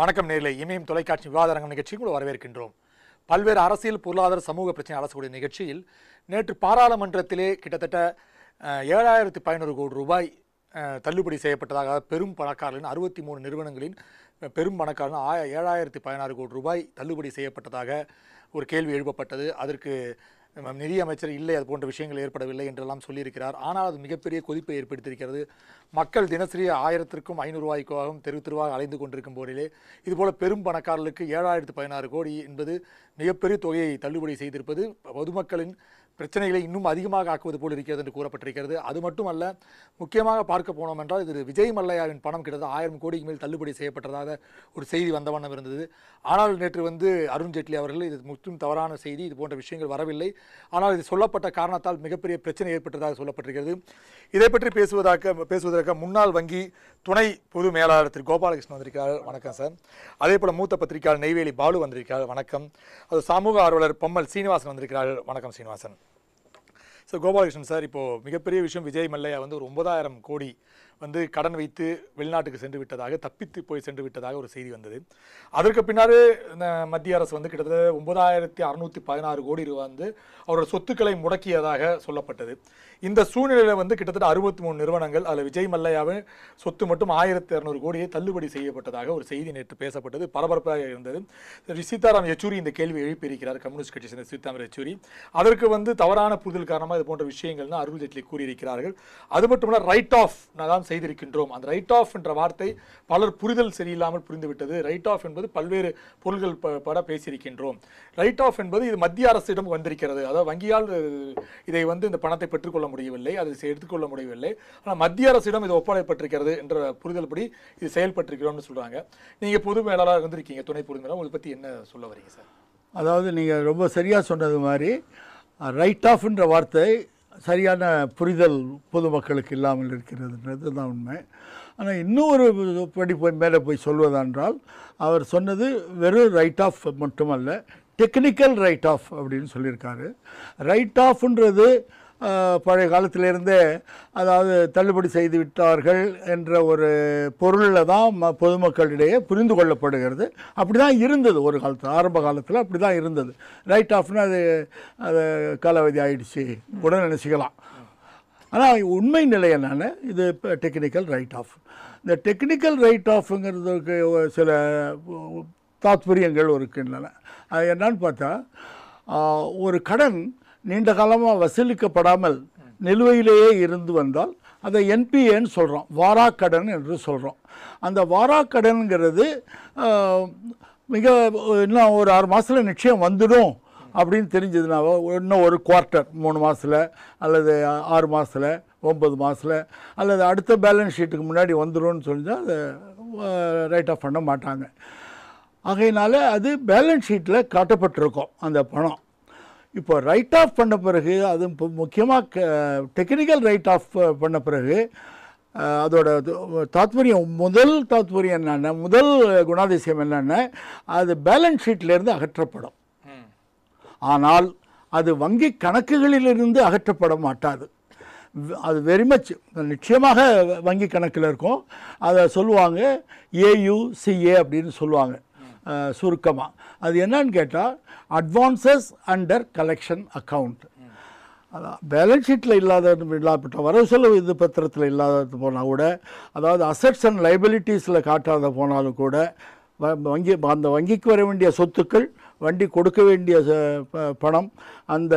வணக்கம் நேயர்களே, இமயம் தொலைக்காட்சி விவாதரங்கம் நிகழ்ச்சிக்கு வரவேற்கின்றோம். பல்வேறு அரசியல், பொருளாதார, சமூக பிரச்சனை அரசக்கூடிய நிகழ்ச்சியில் நேற்று பாராளுமன்றத்திலே கிட்டத்தட்ட 7,500 கோடி ரூபாய் தள்ளுபடி செய்யப்பட்டதாக பெரும் பணக்காரர்களின் 63 நிறுவனங்களின் பெரும் பணக்காரர்கள் 7,016 கோடி ரூபாய் தள்ளுபடி செய்யப்பட்டதாக ஒரு கேள்வி எழுப்பப்பட்டது. அதற்கு நிதியமைச்சர் இல்லை, அது போன்ற விஷயங்கள் ஏற்படவில்லை என்றெல்லாம் சொல்லியிருக்கிறார். ஆனால் அது மிகப்பெரிய கொதிப்பை ஏற்படுத்தியிருக்கிறது. மக்கள் தினசரி 1000க்கும் 500 ரூபாய்க்காகவும் தெரு தெருவாக அலைந்து கொண்டிருக்கும் போதிலே இதுபோல பெரும் பணக்காரர்களுக்கு 7,016 கோடி என்பது மிகப்பெரிய தொகையை தள்ளுபடி செய்திருப்பது பொதுமக்களின் பிரச்சனைகளை இன்னும் அதிகமாக ஆக்குவது போல் இருக்கிறது என்று கூறப்பட்டிருக்கிறது. அது மட்டுமல்ல, முக்கியமாக பார்க்க போனோம் என்றால் இது விஜய் மல்லையாவின் பணம் கிட்டத்தட்ட 1000 கோடிக்கு மேல் தள்ளுபடி செய்யப்பட்டதாக ஒரு செய்தி வந்த வண்ணம் இருந்தது. ஆனால் நேற்று அருண் ஜேட்லி அவர்கள் இது முற்றும் தவறான செய்தி, இது போன்ற விஷயங்கள் வரவில்லை, ஆனால் இது சொல்லப்பட்ட காரணத்தால் மிகப்பெரிய பிரச்சனை ஏற்பட்டதாக சொல்லப்பட்டிருக்கிறது. இதை பற்றி பேசுவதற்கு முன்னாள் வங்கி துணை பொது மேலாளர் திரு கோபாலகிருஷ்ணன் வந்திருக்கிறார். வணக்கம் சார். அதே போல மூத்த பத்திரிகையாளர் நெய்வேலி பாலு வந்திருக்கிறார். வணக்கம். அது சமூக ஆர்வலர் பம்மல் சீனிவாசன் வந்திருக்கிறார். வணக்கம் சீனிவாசன். சார், கோபாலகிருஷ்ணன் சார், இப்போது மிகப்பெரிய விஷயம், விஜய் மல்லையா ஒரு 9,000 கோடி கடன் வைத்து வெளிநாட்டுக்கு சென்று விட்டதாக, தப்பித்து போய் சென்று விட்டதாக ஒரு செய்தி வந்தது. அதற்கு பின்னாடி மத்திய அரசு கிட்டத்தட்ட 9,616 கோடி ரூபாய் அவரோட சொத்துக்களை முடக்கியதாக சொல்லப்பட்டது. இந்த சூழ்நிலையில் கிட்டத்தட்ட 63 நிறுவனங்கள், அதில் விஜய் மல்லையாவின் சொத்து மட்டும் 1,200 கோடியை தள்ளுபடி செய்யப்பட்டதாக ஒரு செய்தி நேற்று பேசப்பட்டது, பரபரப்பாக இருந்தது. சீதாராம் யெச்சூரி இந்த கேள்வி எழுப்பியிருக்கிறார், கம்யூனிஸ்ட் கட்சி சேர்ந்த சீதாராம் யெச்சூரி. அதற்கு தவறான புரிதல் காரணமாக இது போன்ற விஷயங்கள் அருண் ஜேட்லி கூறியிருக்கிறார்கள். அது மட்டுமல்ல, ரைட் ஆஃப் தான் செய்திருக்கின்றோம். அந்த ரைட் ஆஃப் என்ற வார்த்தை பலர் புரிதல் சரியில்லாமல் புரிந்துவிட்டது. ரைட் ஆஃப் என்பது பல்வேறு பொருள்கள் பட பேசியிருக்கின்றோம். ரைட் ஆஃப் என்பது இது மத்திய அரசிடம் வந்திருக்கிறது. அதாவது வங்கியால் இதை இந்த பணத்தை பெற்றுக்கொள்ள முடியவில்லை, அதை எடுத்துக்கொள்ள முடியவில்லை, ஆனால் மத்திய அரசிடம் இது ஒப்படைப்பட்டிருக்கிறது என்ற புரிதல் படி இது செயல்பட்டிருக்கிறோம்னு சொல்றாங்க. நீங்க பொது மேலாளராக இருந்திருக்கீங்க, துணை பொது மேலாளர், உங்களை பத்தி என்ன சொல்ல வரீங்க சார்? அதாவது நீங்கள் ரொம்ப சரியாக சொன்னது மாதிரி ரைட் ஆஃப்ன்ற வார்த்தை சரியான புரிதல் பொதுமக்களுக்கு இல்லாமல் இருக்கிறதுன்றது தான் உண்மை. ஆனால் இன்னொரு படி மேலே போய் சொல்வதென்றால், அவர் சொன்னது வெறும் ரைட் ஆஃப் மட்டுமல்ல, டெக்னிக்கல் ரைட் ஆஃப் அப்படின்னு சொல்லியிருக்காரு. ரைட் ஆஃப்ன்றது பழைய காலத்திலேருந்தே, அதாவது தள்ளுபடி செய்து விட்டார்கள் என்ற ஒரு பொருளில் தான் பொதுமக்களிடையே புரிந்து கொள்ளப்படுகிறது. அப்படி தான் இருந்தது ஒரு காலத்தில், ஆரம்ப காலத்தில் அப்படி தான் இருந்தது. ரைட் ஆஃப்னா அது காலாவதி ஆகிடுச்சு கூட நினச்சிக்கலாம். ஆனால் உண்மை நிலை என்னென்னா, இது இப்போ டெக்னிக்கல் ரைட் ஆஃப். இந்த டெக்னிக்கல் ரைட் ஆஃப்ங்கிறதுக்கு சில தாத்பரியங்கள் இருக்கின்றன. அது என்னன்னு பார்த்தா, ஒரு கடன் நீண்ட காலமாக வசூலிக்கப்படாமல் நிலுவையிலேயே இருந்து வந்தால் அதை என்பிஏன்னு சொல்கிறோம், வாராக்கடன் என்று சொல்கிறோம். அந்த வாராக்கடன்கிறது மிக இன்னும் ஒரு 6 மாதத்தில் நிச்சயம் வந்துடும் அப்படின்னு தெரிஞ்சதுன்னா, இன்னும் ஒரு குவார்ட்டர் 3 மாதத்தில் அல்லது 6 மாதத்தில் 9 மாதத்தில் அல்லது அடுத்த பேலன்ஸ் ஷீட்டுக்கு முன்னாடி வந்துடும்னு சொன்னால் அதை ரைட் ஆஃப் பண்ண மாட்டாங்க. ஆகையினால அது பேலன்ஸ் ஷீட்டில் காட்டப்பட்டிருக்கும் அந்த பணம். இப்போ ரைட் ஆஃப் பண்ண பிறகு, அது முக்கியமாக டெக்னிக்கல் ரைட் ஆஃப் பண்ண பிறகு அதோட முதல் தாத்பரியம் என்னென்ன, முதல் குணாதிசயம் என்னென்ன, அது பேலன்ஸ் ஷீட்லேருந்து அகற்றப்படும். ஆனால் அது வங்கி கணக்குகளிலிருந்து அகற்றப்பட மாட்டாது. அது வெரி மச் நிச்சயமாக வங்கி கணக்கில் இருக்கும். அதை சொல்லுவாங்க AUCA அப்படின்னு சொல்லுவாங்க சுருக்கமாக. அது என்னன்னு கேட்டால், அட்வான்சஸ் அண்டர் கலெக்ஷன் அக்கௌண்ட். அதான் பேலன்ஸ் ஷீட்டில் இல்லாதப்பட்ட வரவு செலவு இது பத்திரத்தில் இல்லாத போனால் கூட, அதாவது அசட்ஸ் அண்ட் லைபிலிட்டிஸில் காட்டாத போனாலும் கூட, அந்த வங்கிக்கு வர வேண்டிய சொத்துக்கள், வண்டி கொடுக்க வேண்டிய பணம் அந்த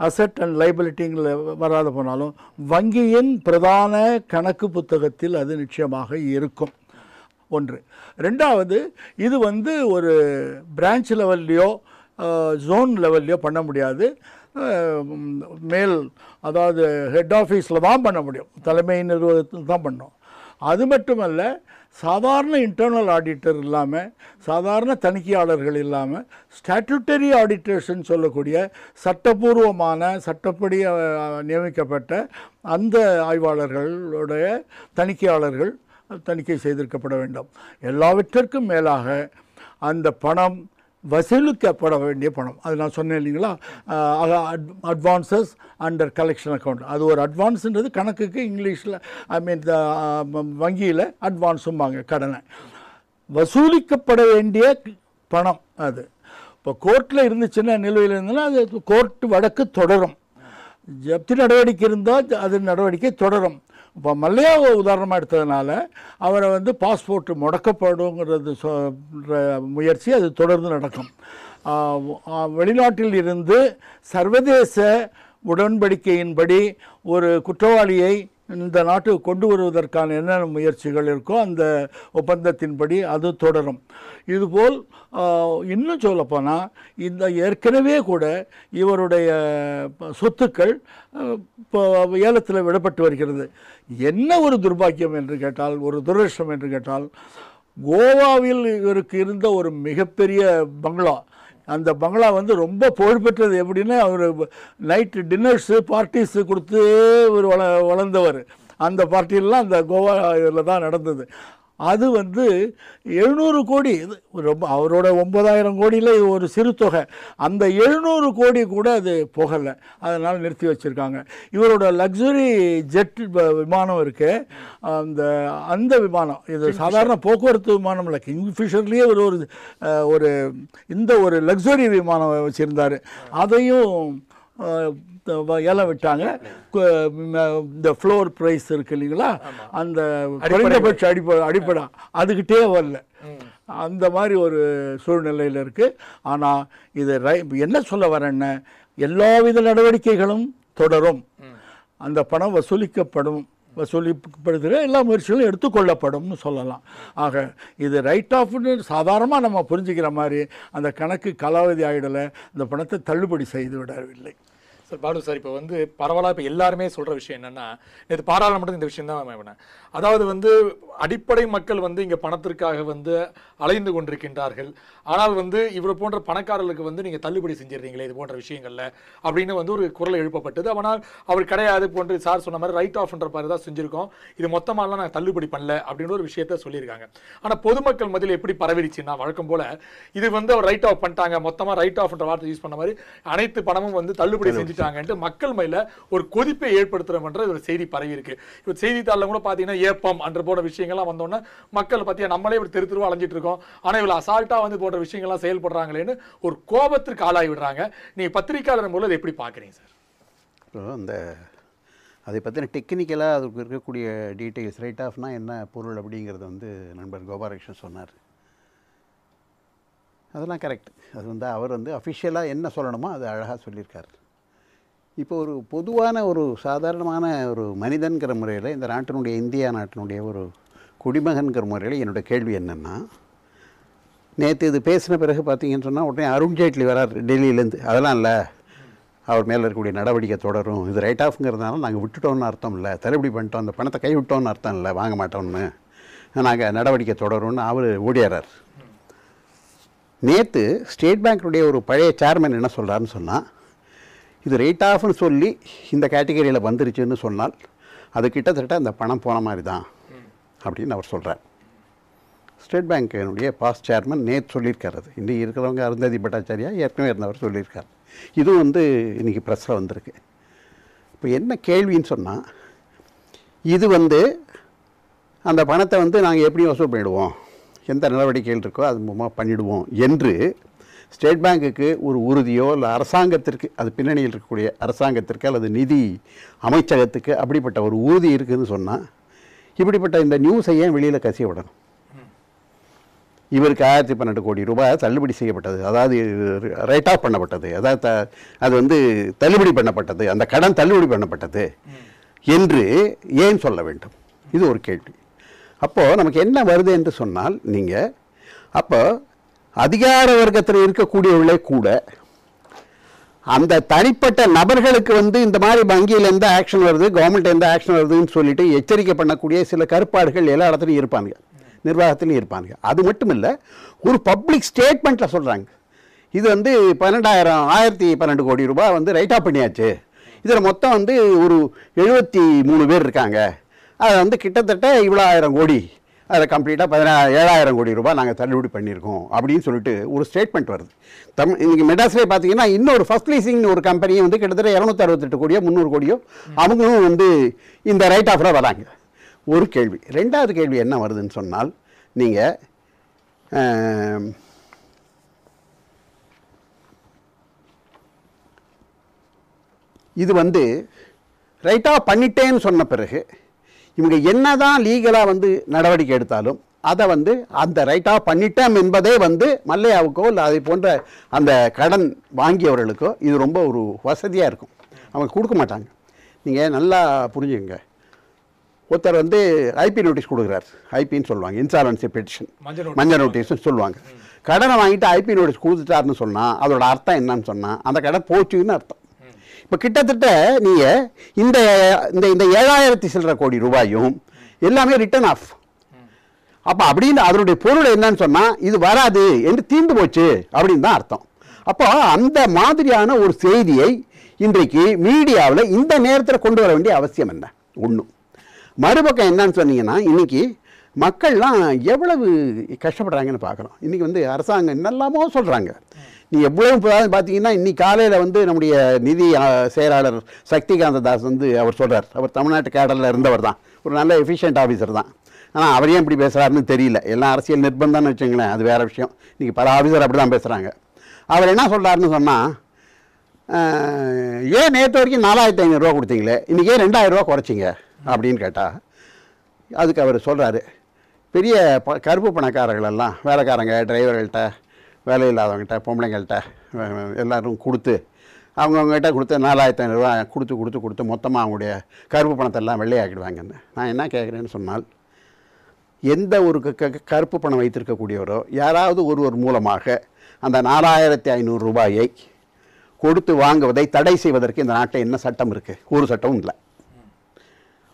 அசட் அண்ட் லைபிலிட்டிங்கில் வராத போனாலும் வங்கியின் பிரதான கணக்கு புத்தகத்தில் அது நிச்சயமாக இருக்கும். ஒன்று. ரெண்டாவது, இது ஒரு பிரான்ச் லெவல்லையோ ஜோன் லெவல்லையோ பண்ண முடியாது. மேல், அதாவது ஹெட் ஆஃபீஸில் தான் பண்ண முடியும், தலைமை நிர்வாகத்தில் தான் பண்ணோம். அது மட்டுமல்ல, சாதாரண இன்டர்னல் ஆடிட்டர் இல்லாமல், சாதாரண தணிக்கையாளர்கள் இல்லாமல், ஸ்டாட்யூட்டரி ஆடிட்டர்ஸ்ன்னு சொல்லக்கூடிய சட்டப்பூர்வமான சட்டப்படி நியமிக்கப்பட்ட அந்த ஆய்வாளர்களுடைய தணிக்கையாளர்கள் தணிக்கை செய்திருக்கப்பட வேண்டும். எல்லாவற்றிற்கும் மேலாக அந்த பணம் வசூலிக்கப்பட வேண்டிய பணம், அது நான் சொன்னேன் இல்லைங்களா, அட்வான்சஸ் அண்டர் கலெக்ஷன் அக்கௌண்ட். அது ஒரு வசூலிக்கப்பட வேண்டிய பணம். அது இப்போ கோர்ட்டில் இருந்துச்சுன்னா, நிலுவையில் இருந்ததுன்னா அது கோர்ட் வழக்கு தொடரும். ஜப்தி நடவடிக்கை இருந்தால் அது நடவடிக்கை தொடரும். இப்போ மல்லையாவை உதாரணமாக எடுத்ததுனால அவரை பாஸ்போர்ட் முடக்கப்படுங்கிறது முயற்சி அது தொடர்ந்து நடக்கும். வெளிநாட்டில் இருந்து சர்வதேச உடன்படிக்கையின்படி ஒரு குற்றவாளியை இந்த நாட்டுக்கு கொண்டு வருவதற்கான என்னென்ன முயற்சிகள் இருக்கோ அந்த ஒப்பந்தத்தின்படி அது தொடரும். இதுபோல் இன்னும் சொல்லப்போனால் இந்த ஏற்கனவே கூட இவருடைய சொத்துக்கள் இப்போ ஏலத்தில் விடப்பட்டு வருகிறது. என்ன ஒரு துர்பாக்கியம் என்று கேட்டால், ஒரு துரதிர்ஷ்டம் என்று கேட்டால், கோவாவில் இவருக்கு இருந்த ஒரு மிகப்பெரிய பங்களா, அந்த பங்களா ரொம்ப புகழ்பெற்றது. எப்படின்னா அவர் நைட்டு டின்னர்ஸு பார்ட்டிஸு கொடுத்து ஒரு வளர்ந்தவர். அந்த பார்ட்டியெல்லாம் அந்த கோவா இதில் தான் நடந்தது. அது 700 கோடி, ரொம்ப அவரோட 9,000 கோடியில் இது ஒரு சிறு தொகை. அந்த 700 கோடி கூட அது போகலை, அதனால் நிறுத்தி வச்சுருக்காங்க. இவரோட லக்ஸுரி ஜெட் விமானம் இருக்குது, அந்த விமானம் இது சாதாரண போக்குவரத்து விமானம் இல்லை, கிங்ஃபிஷர்லேயே ஒரு இந்த ஒரு லக்ஸுரி விமானம் வச்சுருந்தார். அதையும் ஏலம் விட்டாங்க. இந்த ஃப்ளோர் ப்ரைஸ் இருக்கு இல்லைங்களா, அந்த குறைந்தபட்ச அடிப்படை அதுக்கிட்டே வரல. அந்த மாதிரி ஒரு சூழ்நிலையில் இருக்குது. ஆனால் இது என்ன சொல்ல வரேன்னா, எல்லாவித நடவடிக்கைகளும் தொடரும், அந்த பணம் வசூலிக்கப்படுகிற எல்லா முயற்சிகளும் எடுத்துக்கொள்ளப்படும்னு சொல்லலாம். ஆக இது ரைட் ஆஃப்னு சாதாரணமாக நம்ம புரிஞ்சுக்கிற மாதிரி அந்த கணக்கு காலாவதி ஆகிடலை, இந்த பணத்தை தள்ளுபடி செய்து விடவில்லை. சார் பாலு சார், இப்போ பரவலாக இப்போ எல்லாருமே சொல்கிற விஷயம் என்னென்னா, நேற்று பாராளுமன்றத்தில் இந்த விஷயம் தான், அதாவது அடிப்படை மக்கள் இங்கே பணத்திற்காக அலைந்து கொண்டிருக்கின்றார்கள். ஆனால் இவரை போன்ற பணக்காரர்களுக்கு நீங்கள் தள்ளுபடி செஞ்சிடுறீங்களே இது போன்ற விஷயங்களில் அப்படின்னு ஒரு குரல் எழுப்பப்பட்டது. ஆனால் அவர் கிடையாது, போன்று சார் சொன்ன மாதிரி ரைட் ஆஃப்ன்ற மாதிரி தான் செஞ்சுருக்கோம், இது மொத்தமாலாம் நாங்கள் தள்ளுபடி பண்ணல அப்படின்ற ஒரு விஷயத்த சொல்லியிருக்காங்க. ஆனால் பொதுமக்கள் மத்தியில் எப்படி பரவிடுச்சுன்னா, வழக்கம் போல் இது அவர் ரைட் ஆஃப் பண்ணிட்டாங்க, மொத்தமாக ரைட் ஆஃப்ன்ற வார்த்தை யூஸ் பண்ண மாதிரி அனைத்து பணமும் தள்ளுபடி செஞ்சு மக்கள் மேல ஒரு கொதிப்பை ஏற்படுத்துறோம்ன்ற ஒரு செய்தி பரவி இருக்கு. இப்ப செய்தித்தாள்ல கூட பாத்தீங்கன்னா ஏப்பம் அன்ற போன்ற விஷயங்கள்லாம் வந்தோன்னா மக்கள் பத்தியா நம்மளே ஒரு தெரு தெருவா அலைஞ்சிட்டு இருக்கோம், ஆனா இவ்வளவு அசால்ட்டா போன்ற விஷயங்கள்லாம் செயல்படுறாங்களேன்னு ஒரு கோபத்திற்கு ஆளாகி விடுறாங்க. நீங்க பத்திரிகையாளர் மூலம் எப்படி பாக்குறீங்க சார்? அந்த அதை பற்றின டெக்னிக்கலாக அதுக்கு இருக்கக்கூடிய டீட்டெயில்ஸ், ரைட் ஆஃப்னா என்ன பொருள் அப்படிங்கிறது நண்பர் கோபாலகிருஷ்ணன் சொன்னார். அதெல்லாம் கரெக்ட். அது அவர் அஃபிஷியலாக என்ன சொல்லணுமோ அது அழகாக சொல்லியிருக்கார். இப்போ ஒரு பொதுவான ஒரு சாதாரணமான ஒரு மனிதன்கிற முறையில், இந்த நாட்டினுடைய இந்தியா நாட்டினுடைய ஒரு குடிமகன்கிற முறையில் என்னோடய கேள்வி என்னென்னா, நேற்று இது பேசின பிறகு பார்த்தீங்கன்னு சொன்னால் உடனே அருண்ஜேட்லி வரார் டெல்லியிலேருந்து. அதெல்லாம் இல்லை, அவர் மேலே இருக்கக்கூடிய நடவடிக்கை தொடரும், இது ரைட் ஆஃப்ங்கிறதுனால நாங்கள் விட்டுட்டோம்னு அர்த்தம் இல்லை, தள்ளுபடி பண்ணிட்டோம், அந்த பணத்தை கை விட்டோம்னு அர்த்தம் இல்லை, வாங்க மாட்டோம்னு, நாங்கள் நடவடிக்கை தொடரும்னு அவர் ஓடியாரார். நேற்று ஸ்டேட் பேங்க்குடைய ஒரு பழைய சேர்மன் என்ன சொல்கிறாருன்னு சொன்னால், இது ரைட் ஆஃப்னு சொல்லி இந்த கேட்டகரியில் வந்துருச்சுன்னு சொன்னால் அது கிட்டத்தட்ட அந்த பணம் போன மாதிரி தான் அப்படின்னு அவர் சொல்கிறார். ஸ்டேட் பேங்க்கினுடைய பாஸ்ட் சேர்மன் நேற்று சொல்லியிருக்கார். அது இன்றைக்கி இருக்கிறவங்க அருந்ததி பட்டாச்சாரியா ஏற்கனவே இருந்தவர் சொல்லியிருக்கார். இதுவும் இன்றைக்கி ப்ரெஸ்ஸில் வந்திருக்கு. இப்போ என்ன கேள்வின்னு சொன்னால், இது அந்த பணத்தை நாங்கள் எப்படி வசூல் பண்ணிவிடுவோம், எந்த நடவடிக்கைகள் இருக்கோ அது மூலமாக பண்ணிவிடுவோம் என்று ஸ்டேட் பேங்குக்கு ஒரு உறுதியோ இல்லை அரசாங்கத்திற்கு, அது பின்னணியில் இருக்கக்கூடிய அரசாங்கத்திற்கு அல்லது நிதி அமைச்சகத்துக்கு அப்படிப்பட்ட ஒரு உறுதி இருக்குதுன்னு சொன்னால், இப்படிப்பட்ட இந்த நியூஸை ஏன் வெளியில் கசிய விடணும்? இவருக்கு 1012 கோடி ரூபாய் தள்ளுபடி செய்யப்பட்டது, அதாவது ரைட் ஆஃப் பண்ணப்பட்டது, அதாவது அது தள்ளுபடி பண்ணப்பட்டது, அந்த கடன் தள்ளுபடி பண்ணப்பட்டது என்று ஏன் சொல்ல வேண்டும்? இது ஒரு கேள்வி. அப்போது நமக்கு என்ன வருது என்று சொன்னால், நீங்கள் அப்போ அதிகார வர்க்கத்தில் இருக்கக்கூடியவர்களே கூட அந்த தனிப்பட்ட நபர்களுக்கு இந்த மாதிரி வங்கியில் எந்த ஆக்ஷன் வருது, கவர்மெண்ட் எந்த ஆக்ஷன் வருதுன்னு சொல்லிட்டு எச்சரிக்கை பண்ணக்கூடிய சில கருப்பாடுகள் எல்லா இடத்துலையும் இருப்பாங்க, நிர்வாகத்திலையும் இருப்பாங்க. அது மட்டும் இல்லை, ஒரு பப்ளிக் ஸ்டேட்மெண்ட்டில் சொல்கிறாங்க, இது 1012 கோடி ரூபாய் ரைட் ஆஃப் பண்ணியாச்சு, இதில் மொத்தம் ஒரு 73 பேர் இருக்காங்க, அது கிட்டத்தட்ட இவ்வளோ 1000 கோடி, அதில் கம்ப்ளீட்டாக 7,000 கோடி ரூபாய் நாங்கள் தள்ளுபடி பண்ணியிருக்கோம் அப்படின்னு சொல்லிட்டு ஒரு ஸ்டேட்மெண்ட் வருது. இன்றைக்கி மெட்ராஸ்லேயே பார்த்தீங்கன்னா இன்னொரு ஃபர்ஸ்ட் லீசிங்னு ஒரு கம்பெனியை கிட்டத்தட்ட 268 கோடியோ 300 கோடியோ அவங்களும் இந்த ரைட் ஆஃபில் வராங்க. ஒரு கேள்வி. ரெண்டாவது கேள்வி என்ன வருதுன்னு சொன்னால், நீங்கள் இது வந்து ரைட்டாக பண்ணிட்டேன்னு சொன்ன பிறகு இவங்க என்ன தான் லீகலாக வந்து நடவடிக்கை எடுத்தாலும் அதை வந்து அந்த ரைட்டாக பண்ணிட்டோம் என்பதே வந்து மல்லையாவுக்கோ இல்லை அதை போன்ற அந்த கடன் வாங்கியவர்களுக்கோ இது ரொம்ப ஒரு வசதியாக இருக்கும். அவங்க கொடுக்க மாட்டாங்க. நீங்கள் நல்லா புரிஞ்சுங்க. ஒருத்தர் வந்து ஐபி நோட்டீஸ் கொடுக்குறாரு. ஐபின்னு சொல்லுவாங்க, இன்சால்வன்சி பெட்டிஷன், மஞ்சள் நோட்டீஸ்னு சொல்லுவாங்க. கடனை வாங்கிட்டு ஐபி நோட்டீஸ் கொடுத்துட்டாருன்னு சொன்னால் அதோட அர்த்தம் என்னன்னு சொன்னால் அந்த கடன் போச்சுன்னு அர்த்தம். இப்போ கிட்டத்தட்ட நீங்கள் இந்த இந்த 7000 சில்லற கோடி ரூபாயும் எல்லாமே ரிட்டர்ன் ஆஃப். அப்போ அப்படின்னு அதனுடைய பொருள் என்னன்னு சொன்னால் இது வராது என்று தீர்ந்து போச்சு அப்படின்னு தான் அர்த்தம். அப்போ அந்த மாதிரியான ஒரு செய்தியை இன்றைக்கு மீடியாவில் இந்த நேரத்தில் கொண்டு வர வேண்டிய அவசியம் என்ன? ஒன்றும். மறுபக்கம் என்னன்னு சொன்னீங்கன்னா இன்றைக்கி மக்கள்லாம் எவ்வளவு கஷ்டப்படுறாங்கன்னு பார்க்குறோம். இன்றைக்கி வந்து அரசாங்கம் என்னெல்லாமோ சொல்கிறாங்க. நீ எவ்வளவு பார்த்தீங்கன்னா இன்னைக்கு காலையில் வந்து நம்முடைய நிதி செயலாளர் சக்திகாந்த தாஸ் வந்து அவர் சொல்கிறார். அவர் தமிழ்நாட்டு கேடரில் இருந்தவர் தான், ஒரு நல்ல எஃபிஷியன்ட் ஆஃபீஸர் தான். ஆனால் அவர் ஏன் இப்படி பேசுகிறாருன்னு தெரியல. எல்லாம் அரசியல் நிர்பந்தம்னு வச்சுங்களேன், அது வேறு விஷயம். இன்றைக்கி பல ஆஃபீஸர் அப்படி தான் பேசுகிறாங்க. அவர் என்ன சொல்கிறாருன்னு சொன்னால், ஏன் நேற்று வரைக்கும் 4500 ரூபா கொடுத்தீங்களே, இன்றைக்கி ஏன் 2000 ரூபா குறைச்சிங்க அப்படின்னு கேட்டால் அதுக்கு அவர் சொல்கிறாரு, பெரிய கருப்பு பணக்காரர்களெல்லாம் வேலைக்காரங்க, டிரைவர்கள்ட்ட, வேலை இல்லாதவங்ககிட்ட, பொம்பளைங்கள்ட்ட எல்லோரும் கொடுத்து அவங்கவுங்ககிட்ட கொடுத்து 4500 ரூபா கொடுத்து மொத்தமாக அவங்களுடைய கருப்பு பணத்தை எல்லாம் வெள்ளையாக்கிடுவாங்கன்னு. நான் என்ன கேட்குறேன்னு சொன்னால், எந்த ஒரு கருப்பு பணம் வைத்திருக்கக்கூடியவரோ யாராவது ஒருவர் மூலமாக அந்த 4500 ரூபாயை கொடுத்து வாங்குவதை தடை செய்வதற்கு இந்த நாட்டில் என்ன சட்டம் இருக்குது? ஒரு சட்டமும் இல்லை.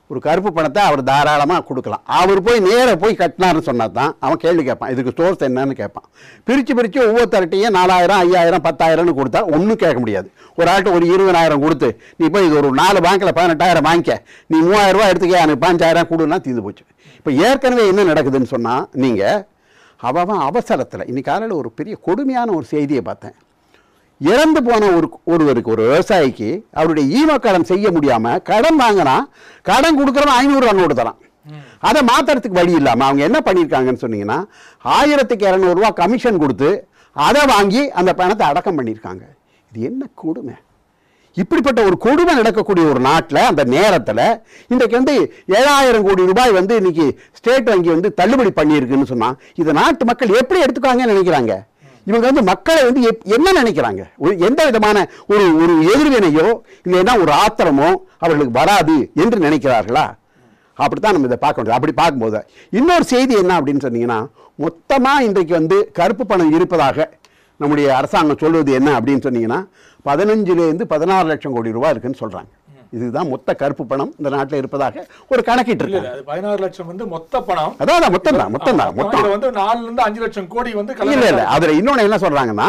ஒரு கருப்பு பணத்தை அவர் தாராளமாக கொடுக்கலாம். அவர் போய் நேராக போய் கட்டினார்னு சொன்னால் தான் அவன் கேள்வி கேட்பான், இதுக்கு சோர்ஸ் என்னன்னு கேட்பான். பிரித்து ஒவ்வொருத்தர்கிட்டையும் 4000, 5000, 10000 கொடுத்தா ஒன்றும் கேட்க முடியாது. ஒரு ஆள்கிட்ட ஒரு 20000 கொடுத்து நீ போய் இது ஒரு 4 பேங்க்கில் 18000 வாங்கிக்க, நீ 3000 ரூபா எடுத்துக்க, எனக்கு 5000 கொடுன்னா தீர்ந்து போச்சு. இப்போ ஏற்கனவே என்ன நடக்குதுன்னு சொன்னால், நீங்கள் அவன் அவசரத்தில் இன்னைக்கு காலையில் ஒரு பெரிய கொடுமையான ஒரு செய்தியை பார்த்தேன். இறந்து போன ஒருவருக்கு, ஒரு விவசாயிக்கு அவருடைய ஈம கடன் செய்ய முடியாமல் கடன் வாங்கினா, கடன் கொடுக்குறவன் 500 ரூபா நோட்டு தரான். அதை மாற்றுறதுக்கு வழி இல்லாமல் அவங்க என்ன பண்ணியிருக்காங்கன்னு சொன்னீங்கன்னா, 1200 ரூபா கமிஷன் கொடுத்து அதை வாங்கி அந்த பணத்தை அடக்கம் பண்ணியிருக்காங்க. இது என்ன கொடுமை? இப்படிப்பட்ட ஒரு கொடுமை நடக்கக்கூடிய ஒரு நாட்டில் அந்த நேரத்தில் இன்றைக்கு வந்து 7000 கோடி ரூபாய் வந்து இன்னைக்கு ஸ்டேட் வங்கி வந்து தள்ளுபடி பண்ணியிருக்குன்னு சொன்னால் இதை நாட்டு மக்கள் எப்படி எடுத்துக்காங்கன்னு நினைக்கிறாங்க? இவங்க வந்து மக்களை வந்து என்ன நினைக்கிறாங்க? எந்த விதமான ஒரு எதிர்வினையோ இல்லைன்னா ஒரு ஆத்திரமோ அவர்களுக்கு வராது என்று நினைக்கிறார்களா? அப்படித்தான் நம்ம இதை பார்க்க முடியும். அப்படி பார்க்கும்போது இன்னொரு செய்தி என்ன அப்படின்னு சொன்னீங்கன்னா, மொத்தமாக இன்றைக்கு வந்து கருப்பு பணம் இருப்பதாக நம்முடைய அரசாங்கம் சொல்வது என்ன அப்படின்னு சொன்னீங்கன்னா, 15 to 16 லட்சம் கோடி ரூபாய் இருக்குன்னு சொல்றாங்க. இதுதான் மொத்த கருப்பு பணம் இந்த நாட்டில் இருப்பதாக ஒரு கணக்கிட்டு இருக்கு. 16 லட்சம் வந்து மொத்த பணம். அதான் மொத்தம் வந்து 4 to 5 லட்சம் கோடி வந்து இல்ல. அதுல இன்னொன்னு என்ன சொல்றாங்கன்னா,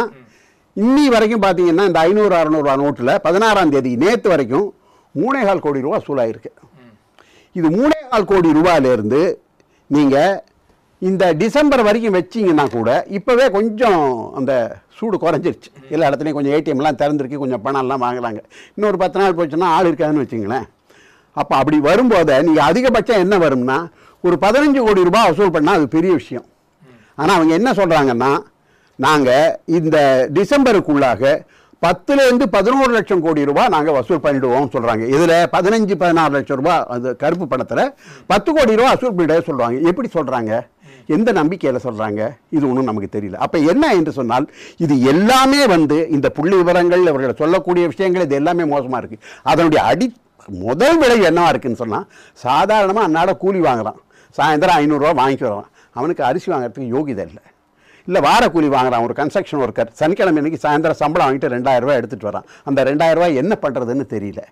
இன்னி வரைக்கும் பாத்தீங்கன்னா இந்த 500-600 ரூபா நோட்டுல 16ஆம் தேதி நேத்து வரைக்கும் 3.25 கோடி ரூபாய் சூழாயிருக்கு. இது 3.25 கோடி ரூபாயிலிருந்து நீங்க இந்த டிசம்பர் வரைக்கும் வச்சிங்கன்னா கூட இப்போவே கொஞ்சம் அந்த சூடு குறைஞ்சிருச்சு. எல்லா இடத்துலையும் கொஞ்சம் ஏடிஎம்லாம் திறந்துருக்கு, கொஞ்சம் பணம்லாம் வாங்கலாங்க. இன்னொரு 10 நாள் போச்சுன்னா ஆள் இருக்காதுன்னு வச்சுங்களேன். அப்போ அப்படி வரும்போது நீங்கள் அதிகபட்சம் என்ன வரும்னா, ஒரு 15 கோடி ரூபாய் வசூல் பண்ணால் அது பெரிய விஷயம். ஆனால் அவங்க என்ன சொல்கிறாங்கன்னா, நாங்கள் இந்த டிசம்பருக்குள்ளாக 10 to 11 லட்சம் கோடி ரூபாய் நாங்கள் வசூல் பண்ணிடுவோம் சொல்கிறாங்க. இதில் 15-16 லட்சம் ரூபாய் அது கருப்பு பணத்தில் 10 கோடி ரூபாய் வசூல் பண்ணிட சொல்கிறாங்க. எப்படி சொல்கிறாங்க? எந்த நம்பிக்கையில் சொல்கிறாங்க? இது ஒன்றும் நமக்கு தெரியல. அப்போ என்ன என்று சொன்னால், இது எல்லாமே வந்து இந்த புள்ளி விவரங்கள் அவர்கள் சொல்லக்கூடிய விஷயங்கள் இது எல்லாமே மோசமாக இருக்குது. அதனுடைய முதல் விலை என்னவா இருக்குன்னு சொன்னால், சாதாரணமாக அன்னாட கூலி வாங்குறான், சாயந்தரம் 500 ரூபா வாங்கிட்டு வரான். அவனுக்கு அரிசி வாங்குறதுக்கு யோகிதை இல்லை வார கூலி வாங்குறான். ஒரு கன்ஸ்ட்ரக்ஷன் ஒர்க்கர் சனிக்கிழமை அன்றைக்கி சாயந்தரம் சம்பளம் வாங்கிட்டு 2000 ரூபாய் எடுத்துகிட்டு வரான். அந்த 2000 ரூபாய் என்ன பண்ணுறதுன்னு தெரியல.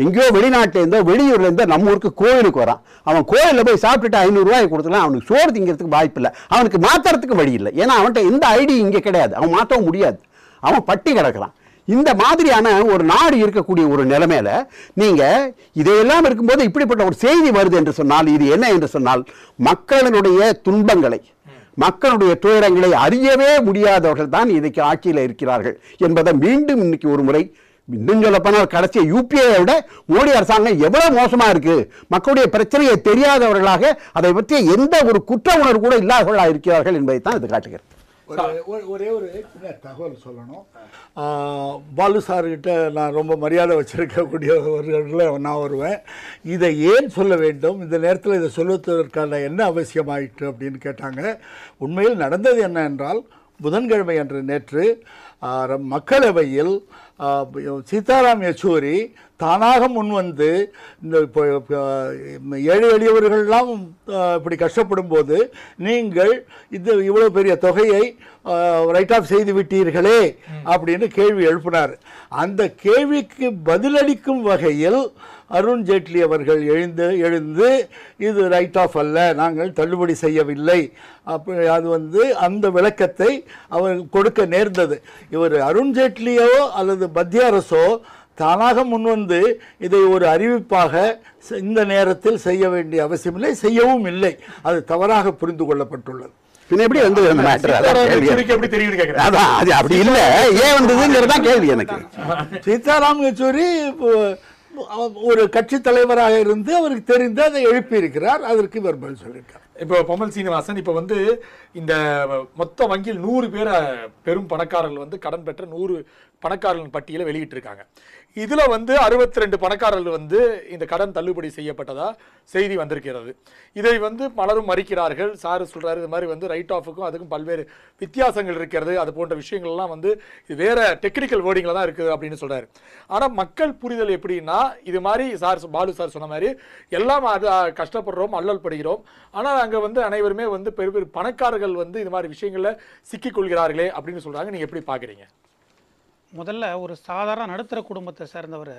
எங்கேயோ வெளிநாட்டிலேருந்தோ வெளியூர்லேருந்தோ நம்ம ஊருக்கு கோயிலுக்கு வரான். அவன் கோயிலில் போய் சாப்பிட்டுட்டு 500 ரூபாய் கொடுத்துலாம் அவனுக்கு சோறு திங்கிறதுக்கு வாய்ப்பு இல்லை, அவனுக்கு மாற்றுறதுக்கு வழி இல்லை. ஏன்னா அவன்கிட்ட எந்த ஐடி இங்கே கிடையாது, அவன் மாற்றவும் முடியாது, அவன் பட்டி கிடக்கிறான். இந்த மாதிரியான ஒரு நாடு இருக்கக்கூடிய ஒரு நிலைமையில நீங்கள் இதையெல்லாம் இருக்கும்போது இப்படிப்பட்ட ஒரு செய்தி வருது என்று சொன்னால், இது என்ன என்று சொன்னால், மக்களினுடைய துன்பங்களை, மக்களுடைய துயரங்களை அறியவே முடியாதவர்கள் தான் இன்றைக்கு ஆட்சியில் இருக்கிறார்கள் என்பதை மீண்டும் இன்னைக்கு ஒரு முறை இன்னும் சொல்லப்போனால் கடைசி யூபிஐ விட மோடி அரசாங்கம் எவ்வளவு மோசமா இருக்கு, மக்களுடைய பிரச்சனையை தெரியாதவர்களாக அதை பற்றிய எந்த ஒரு குற்ற உணர்வு கூட இல்லாதவர்களாக இருக்கிறார்கள் என்பதைத்தான் இது காட்டுகிறது. ஒரே ஒரு சின்ன தகவல் சொல்லணும். பாலு சார்கிட்ட நான் ரொம்ப மரியாதை வச்சிருக்கக்கூடியவர்களில் நான் வருவேன். இதை ஏன் சொல்ல வேண்டும், இந்த நேரத்தில் இதை சொல்லுவதற்கான என்ன அவசியமாயிற்று அப்படின்னு கேட்டாங்க. உண்மையில் நடந்தது என்ன என்றால், புதன்கிழமை அன்று நேற்று மக்களவையில் சீதாராம் யெச்சூரி தானாக முன்வந்து இந்த ஏழை எளியவர்கள்லாம் இப்படி கஷ்டப்படும் போது நீங்கள் இவ்வளோ பெரிய தொகையை ரைட் ஆஃப் செய்து விட்டீர்களே அப்படின்னு கேள்வி எழுப்பினார். அந்த கேள்விக்கு பதிலளிக்கும் வகையில் அருண் ஜேட்லி அவர்கள் எழுந்து இது ரைட் ஆஃப் அல்ல, நாங்கள் தள்ளுபடி செய்யவில்லை, அப்படி அது அந்த விளக்கத்தை அவர் கொடுக்க நேர்ந்தது. இவர் அருண் ஜேட்லியோ அல்லது மத்திய அரசோ தானாக முன்வந்து இதை ஒரு அறிவிப்பாக இந்த நேரத்தில் செய்ய வேண்டிய அவசியமில்லை, செய்யவும் இல்லை. அது தவறாக புரிந்து கொள்ளப்பட்டுள்ளது. எப்படி வந்து அப்படி இல்ல, ஏன் வந்ததுங்கிறதா கேள்வி எனக்கு. சீதாராம் யெச்சூரி ஒரு கட்சி தலைவராக இருந்து அவருக்கு தெரிந்து அதை எழுப்பி இருக்கிறார், அதற்கு இவர் பதில் சொல்லியிருக்கார். இப்போ பொம்மல் சீனிவாசன் இப்போ இந்த மொத்த வங்கியில் 100 பேர் பெரும் பணக்காரர்கள் கடன் பெற்ற 100 பணக்காரர்கள் பட்டியலை வெளியிட்டிருக்காங்க. இதுல 62 பணக்காரர்கள் இந்த கடன் தள்ளுபடி செய்யப்பட்டதா செய்தி வந்திருக்கிறது. இதை பலரும் மறிக்கிறார்கள். சார் சொல்றாரு இது மாதிரி ரைட் ஆஃபுக்கும் அதுக்கும் பல்வேறு வித்தியாசங்கள் இருக்கிறது, அது போன்ற விஷயங்கள் எல்லாம் இது வேற டெக்னிக்கல் வேர்டிங்ல தான் இருக்குது அப்படின்னு சொல்றாரு. ஆனா மக்கள் புரிதல் எப்படின்னா, இது மாதிரி பாலு சார் சொன்ன மாதிரி எல்லாம் கஷ்டப்படுறோம், அல்லல் படுகிறோம். ஆனால் அங்க அனைவருமே பெரிய பெரிய பணக்காரர்கள் இது மாதிரி விஷயங்கள்ல சிக்கிக் கொள்கிறார்களே அப்படின்னு சொல்றாங்க. நீங்க எப்படி பாக்குறீங்க? முதல்ல ஒரு சாதாரண நடுத்தர குடும்பத்தை சேர்ந்தவர்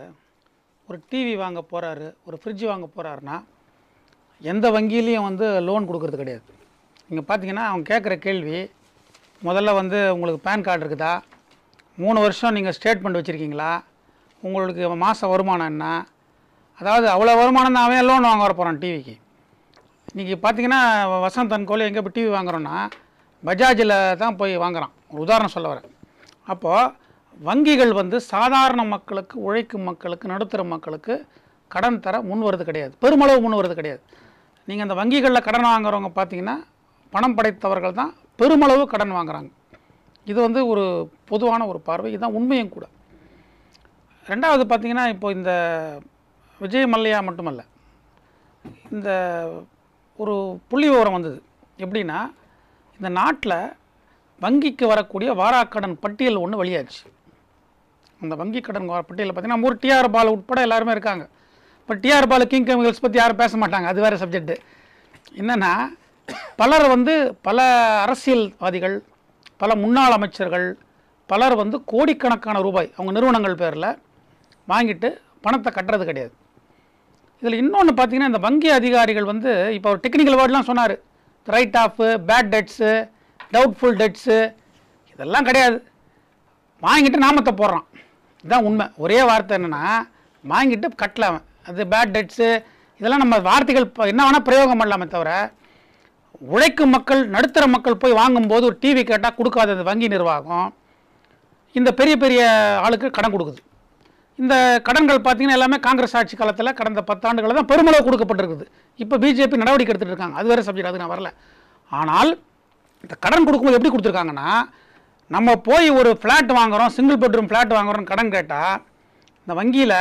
ஒரு டிவி வாங்க போகிறாரு, ஒரு ஃப்ரிட்ஜ் வாங்க போகிறாருன்னா எந்த வங்கியிலையும் லோன் கொடுக்கறது கிடையாது. நீங்கள் பார்த்தீங்கன்னா அவங்க கேட்குற கேள்வி முதல்ல உங்களுக்கு பேன் கார்டு இருக்குதா, 3 வருஷம் நீங்கள் ஸ்டேட்மெண்ட் வச்சுருக்கீங்களா, உங்களுக்கு மாத வருமானம் என்ன, அதாவது அவ்வளோ வருமானம் தான் அவன் லோன் வாங்க வர போகிறான் டிவிக்கு. இன்றைக்கி பார்த்தீங்கன்னா வசந்த் அண்ட் கோலி எங்கே போய் டிவி வாங்குகிறோன்னா பஜாஜில் தான் போய் வாங்குகிறான். ஒரு உதாரணம் சொல்ல வரேன். அப்போது வங்கிகள் சாதாரண மக்களுக்கு, உழைக்கும் மக்களுக்கு, நடுத்தர மக்களுக்கு கடன் தர முன் வருது கிடையாது, பெருமளவு முன் வருது கிடையாது. நீங்கள் அந்த வங்கிகளில் கடன் வாங்குறவங்க பார்த்தீங்கன்னா பணம் படைத்தவர்கள் தான் பெருமளவு கடன் வாங்குறாங்க. இது ஒரு பொதுவான ஒரு பார்வை, இதுதான் உண்மையும் கூட. ரெண்டாவது பார்த்தீங்கன்னா இப்போ இந்த விஜய் மல்லையா மட்டுமல்ல, இந்த ஒரு புள்ளி விவரம் வந்தது எப்படின்னா, இந்த நாட்டில் வங்கிக்கு வரக்கூடிய வாராக்கடன் பட்டியல் ஒன்று வெளியாச்சு. அந்த வங்கி கடன் பட்டியலில் பார்த்தீங்கன்னா ஒரு டிஆர் பால் உட்பட எல்லாருமே இருக்காங்க. இப்போ டிஆர் பால் கிங் கெமிக்கல்ஸ் பற்றி யாரும் பேச மாட்டாங்க, அது வேறு சப்ஜெக்டு. என்னென்னா பலர் பல அரசியல்வாதிகள், பல முன்னாள் அமைச்சர்கள், பலர் கோடிக்கணக்கான ரூபாய் அவங்க நிறுவனங்கள் பேரில் வாங்கிட்டு பணத்தை கட்டுறது கிடையாது. இதில் இன்னொன்று பார்த்தீங்கன்னா, இந்த வங்கி அதிகாரிகள் இப்போ ஒரு டெக்னிக்கல் வேர்ட்லாம் சொன்னார், ரைட் ஆஃபு, பேட் டெட்ஸு, டவுட்ஃபுல் டெட்ஸு, இதெல்லாம் கிடையாது. வாங்கிட்டு நாமத்தை போடுறான், இதுதான் உண்மை. ஒரே வார்த்தை என்னென்னா வாங்கிட்டு கட்டலாம், அது பேட் டெட்ஸு, இதெல்லாம் நம்ம வார்த்தைகள் என்ன வேணால் பிரயோகம் பண்ணலாமே தவிர, உழைக்கும் மக்கள், நடுத்தர மக்கள் போய் வாங்கும்போது ஒரு டிவி கேட்டால் கொடுக்காத இந்த வங்கி நிர்வாகம் இந்த பெரிய பெரிய ஆளுக்கு கடன் கொடுக்குது. இந்த கடன்கள் பார்த்திங்கன்னா எல்லாமே காங்கிரஸ் ஆட்சி காலத்தில் கடந்த 10 ஆண்டுகளில் தான் பெருமளவு கொடுக்கப்பட்டிருக்குது. இப்போ பிஜேபி நடவடிக்கை எடுத்துகிட்டு இருக்காங்க, அது வேறு சப்ஜெக்ட், அது நான் வரல. ஆனால் இந்த கடன் கொடுக்கும்போது எப்படி கொடுத்துருக்காங்கன்னா, நம்ம போய் ஒரு ஃப்ளாட் வாங்குகிறோம், சிங்கிள் பெட்ரூம் ஃப்ளாட் வாங்குகிறோம், கடன் கேட்டால் இந்த வங்கியில்